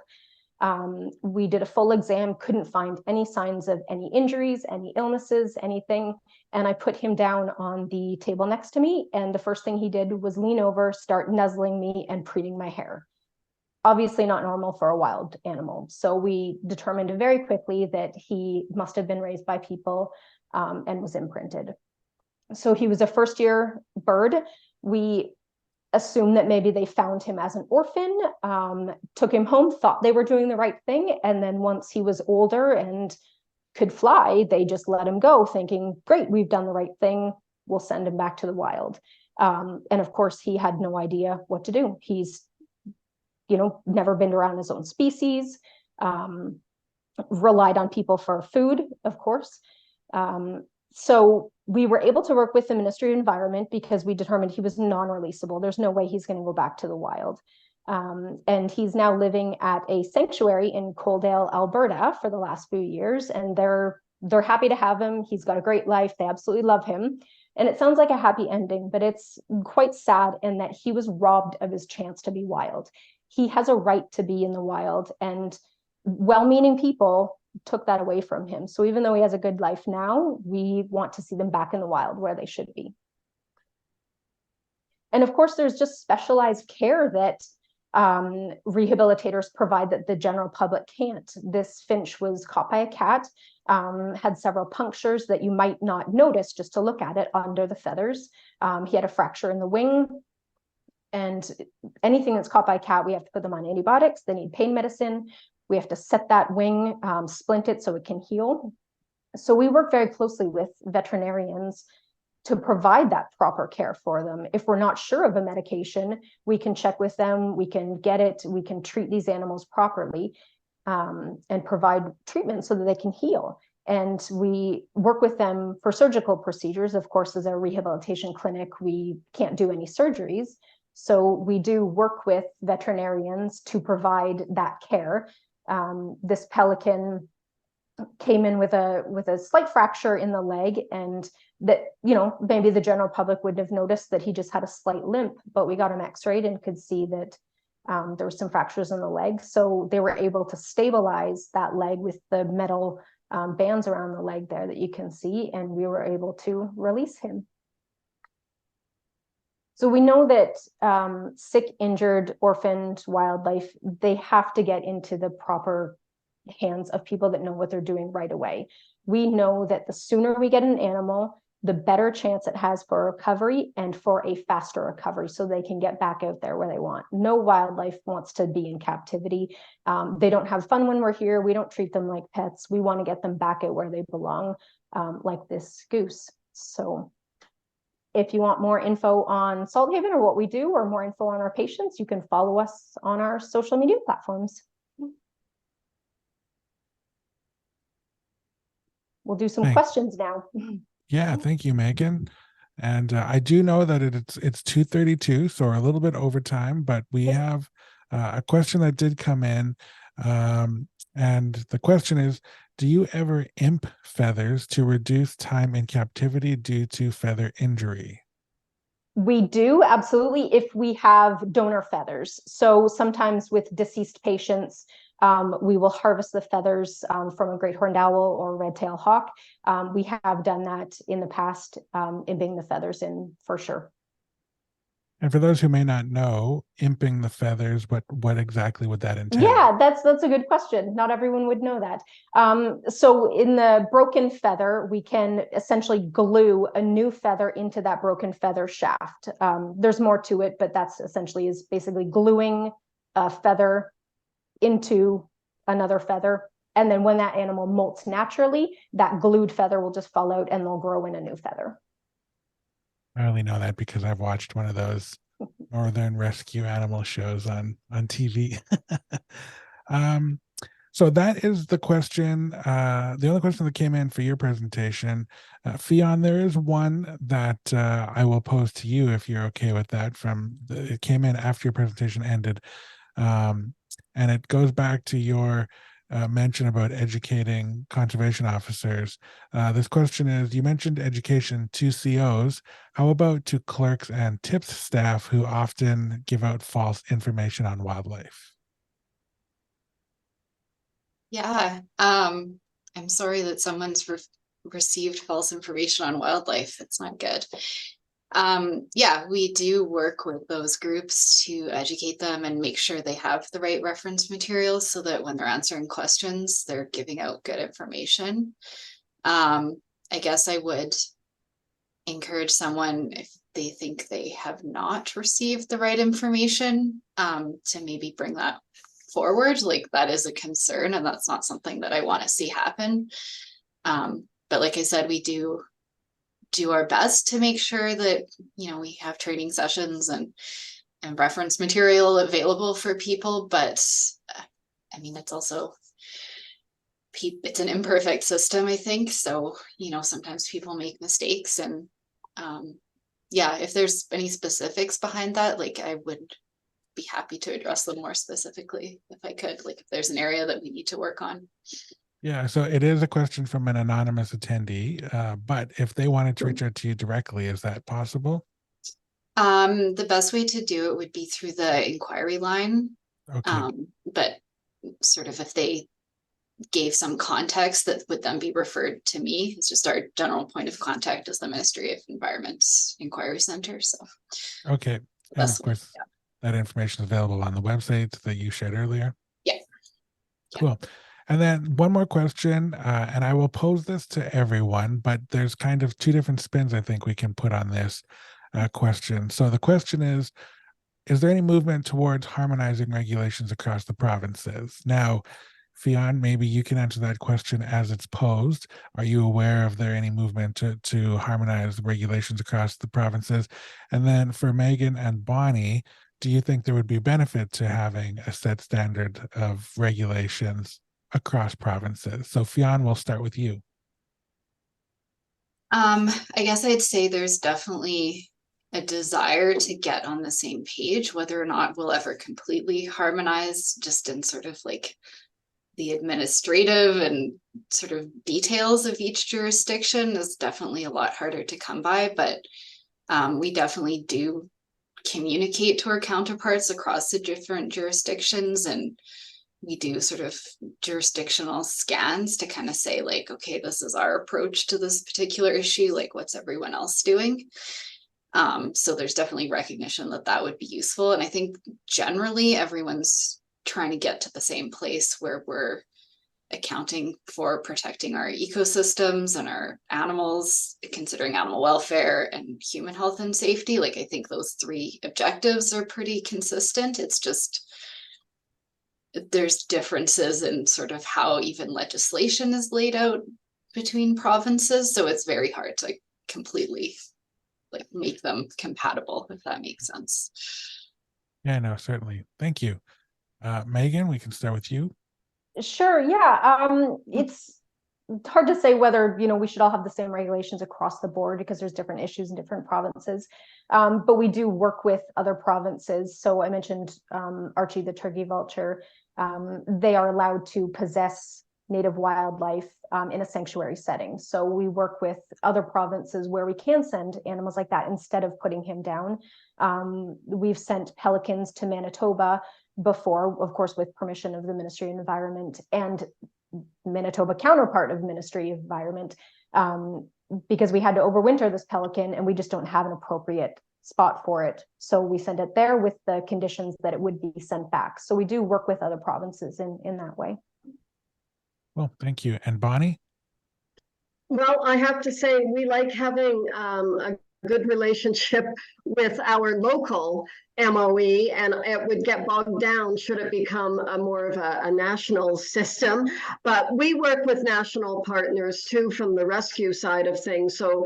We did a full exam, couldn't find any signs of any injuries, any illnesses, anything. And I put him down on the table next to me. And the first thing he did was lean over, start nuzzling me and preening my hair. Obviously not normal for a wild animal. So we determined very quickly that he must have been raised by people and was imprinted. So he was a first-year bird. We assumed that maybe they found him as an orphan, took him home, thought they were doing the right thing. And then once he was older and could fly, they just let him go, thinking, great, we've done the right thing. We'll send him back to the wild. And of course, he had no idea what to do. He's, you know, never been around his own species, relied on people for food, of course. So we were able to work with the Ministry of Environment because we determined he was non-releasable. There's no way he's going to go back to the wild. And he's now living at a sanctuary in Coaldale, Alberta for the last few years. And they're happy to have him. He's got a great life. They absolutely love him. And it sounds like a happy ending, but it's quite sad in that he was robbed of his chance to be wild. He has a right to be in the wild, and well-meaning people took that away from him. So even though he has a good life now, we want to see them back in the wild where they should be. And of course, there's just specialized care that rehabilitators provide that the general public can't. This finch was caught by a cat, had several punctures that you might not notice just to look at it under the feathers. He had a fracture in the wing. And anything that's caught by a cat, we have to put them on antibiotics. They need pain medicine. We have to set that wing, splint it so it can heal. So we work very closely with veterinarians to provide that proper care for them. If we're not sure of a medication, we can check with them, we can get it, we can treat these animals properly, and provide treatment so that they can heal. And we work with them for surgical procedures. Of course, as a rehabilitation clinic, we can't do any surgeries. So we do work with veterinarians to provide that care. This pelican came in with a slight fracture in the leg, and that, you know, maybe the general public wouldn't have noticed that he just had a slight limp, but we got him x-rayed and could see that there were some fractures in the leg. So they were able to stabilize that leg with the metal bands around the leg there that you can see, and we were able to release him. So we know that sick, injured, orphaned wildlife, they have to get into the proper hands of people that know what they're doing right away. We know that the sooner we get an animal, the better chance it has for recovery and for a faster recovery, so they can get back out there where they want. No wildlife wants to be in captivity. They don't have fun when we're here. We don't treat them like pets. We want to get them back out where they belong, like this goose. So if you want more info on Salthaven or what we do, or more info on our patients, you can follow us on our social media platforms. We'll do some questions now. Yeah, thank you, Megan. And I do know that it's 2:32, so we're a little bit over time, but we have a question that did come in. And the question is, do you ever imp feathers to reduce time in captivity due to feather injury? We do, absolutely, if we have donor feathers. So sometimes with deceased patients, we will harvest the feathers from a great horned owl or red-tailed hawk. We have done that in the past, imping the feathers in for sure. And for those who may not know, imping the feathers, what exactly would that entail? Yeah, that's a good question. Not everyone would know that. So in the broken feather, we can essentially glue a new feather into that broken feather shaft. There's more to it, but that's essentially is basically gluing a feather into another feather. And then when that animal molts naturally, that glued feather will just fall out and they'll grow in a new feather. I only know that because I've watched one of those northern rescue animal shows on TV. So that is the question. The only question that came in for your presentation. Ffion, there is one that I will pose to you if you're okay with that. It came in after your presentation ended. And it goes back to your mention about educating conservation officers. This question is, you mentioned education to COs. How about to clerks and tips staff who often give out false information on wildlife? Yeah, I'm sorry that someone's received false information on wildlife. It's not good. Yeah, we do work with those groups to educate them and make sure they have the right reference materials so that when they're answering questions, they're giving out good information. I guess I would encourage someone, if they think they have not received the right information, to maybe bring that forward. Like, that is a concern, and that's not something that I want to see happen. But like I said, we do our best to make sure that, you know, we have training sessions and reference material available for people. But I mean, it's also, it's an imperfect system, I think. So, you know, sometimes people make mistakes, and yeah, if there's any specifics behind that, like, I would be happy to address them more specifically if I could, like if there's an area that we need to work on. Yeah, so it is a question from an anonymous attendee, but if they wanted to reach out to you directly, is that possible? The best way to do it would be through the inquiry line. Okay. But sort of if they gave some context, that would then be referred to me. It's just our general point of contact is the Ministry of Environment's Inquiry Center. So okay. And of course, that information is available on the website that you shared earlier? Yeah. Cool. And then one more question, and I will pose this to everyone, but there's kind of two different spins I think we can put on this question. So the question is there any movement towards harmonizing regulations across the provinces? Now, Ffion, maybe you can answer that question as it's posed. Are you aware of there any movement to harmonize the regulations across the provinces? And then for Megan and Bonnie, do you think there would be benefit to having a set standard of regulations across provinces? So Ffion, we'll start with you. I guess I'd say there's definitely a desire to get on the same page. Whether or not we'll ever completely harmonize just in sort of like the administrative and sort of details of each jurisdiction is definitely a lot harder to come by, but we definitely do communicate to our counterparts across the different jurisdictions, and we do sort of jurisdictional scans to kind of say like, okay, this is our approach to this particular issue, like what's everyone else doing? So there's definitely recognition that that would be useful. And I think generally everyone's trying to get to the same place where we're accounting for protecting our ecosystems and our animals, considering animal welfare and human health and safety. Like I think those three objectives are pretty consistent. It's just there's differences in sort of how even legislation is laid out between provinces. So it's very hard to completely like make them compatible, if that makes sense. Yeah, no, certainly. Thank you. Megan, we can start with you. Sure, yeah. It's hard to say whether, we should all have the same regulations across the board because there's different issues in different provinces. But we do work with other provinces. So I mentioned Archie, the turkey vulture. They are allowed to possess native wildlife in a sanctuary setting. So we work with other provinces where we can send animals like that instead of putting him down. We've sent pelicans to Manitoba before, of course, with permission of the Ministry of Environment and Manitoba counterpart of Ministry of Environment, because we had to overwinter this pelican and we just don't have an appropriate spot for it. So we send it there with the conditions that it would be sent back. So we do work with other provinces in that way. Well, thank you. And Bonnie? Well, I have to say, we like having a good relationship with our local MOE, and it would get bogged down should it become more of a national system. But we work with national partners too from the rescue side of things. So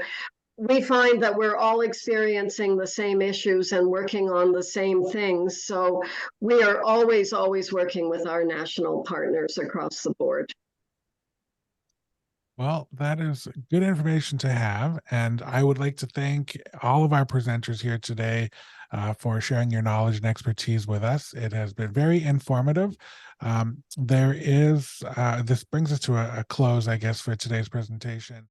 we find that we're all experiencing the same issues and working on the same things. So we are always working with our national partners across the board. Well, that is good information to have. And I would like to thank all of our presenters here today for sharing your knowledge and expertise with us. It has been very informative. This brings us to a close, I guess, for today's presentation.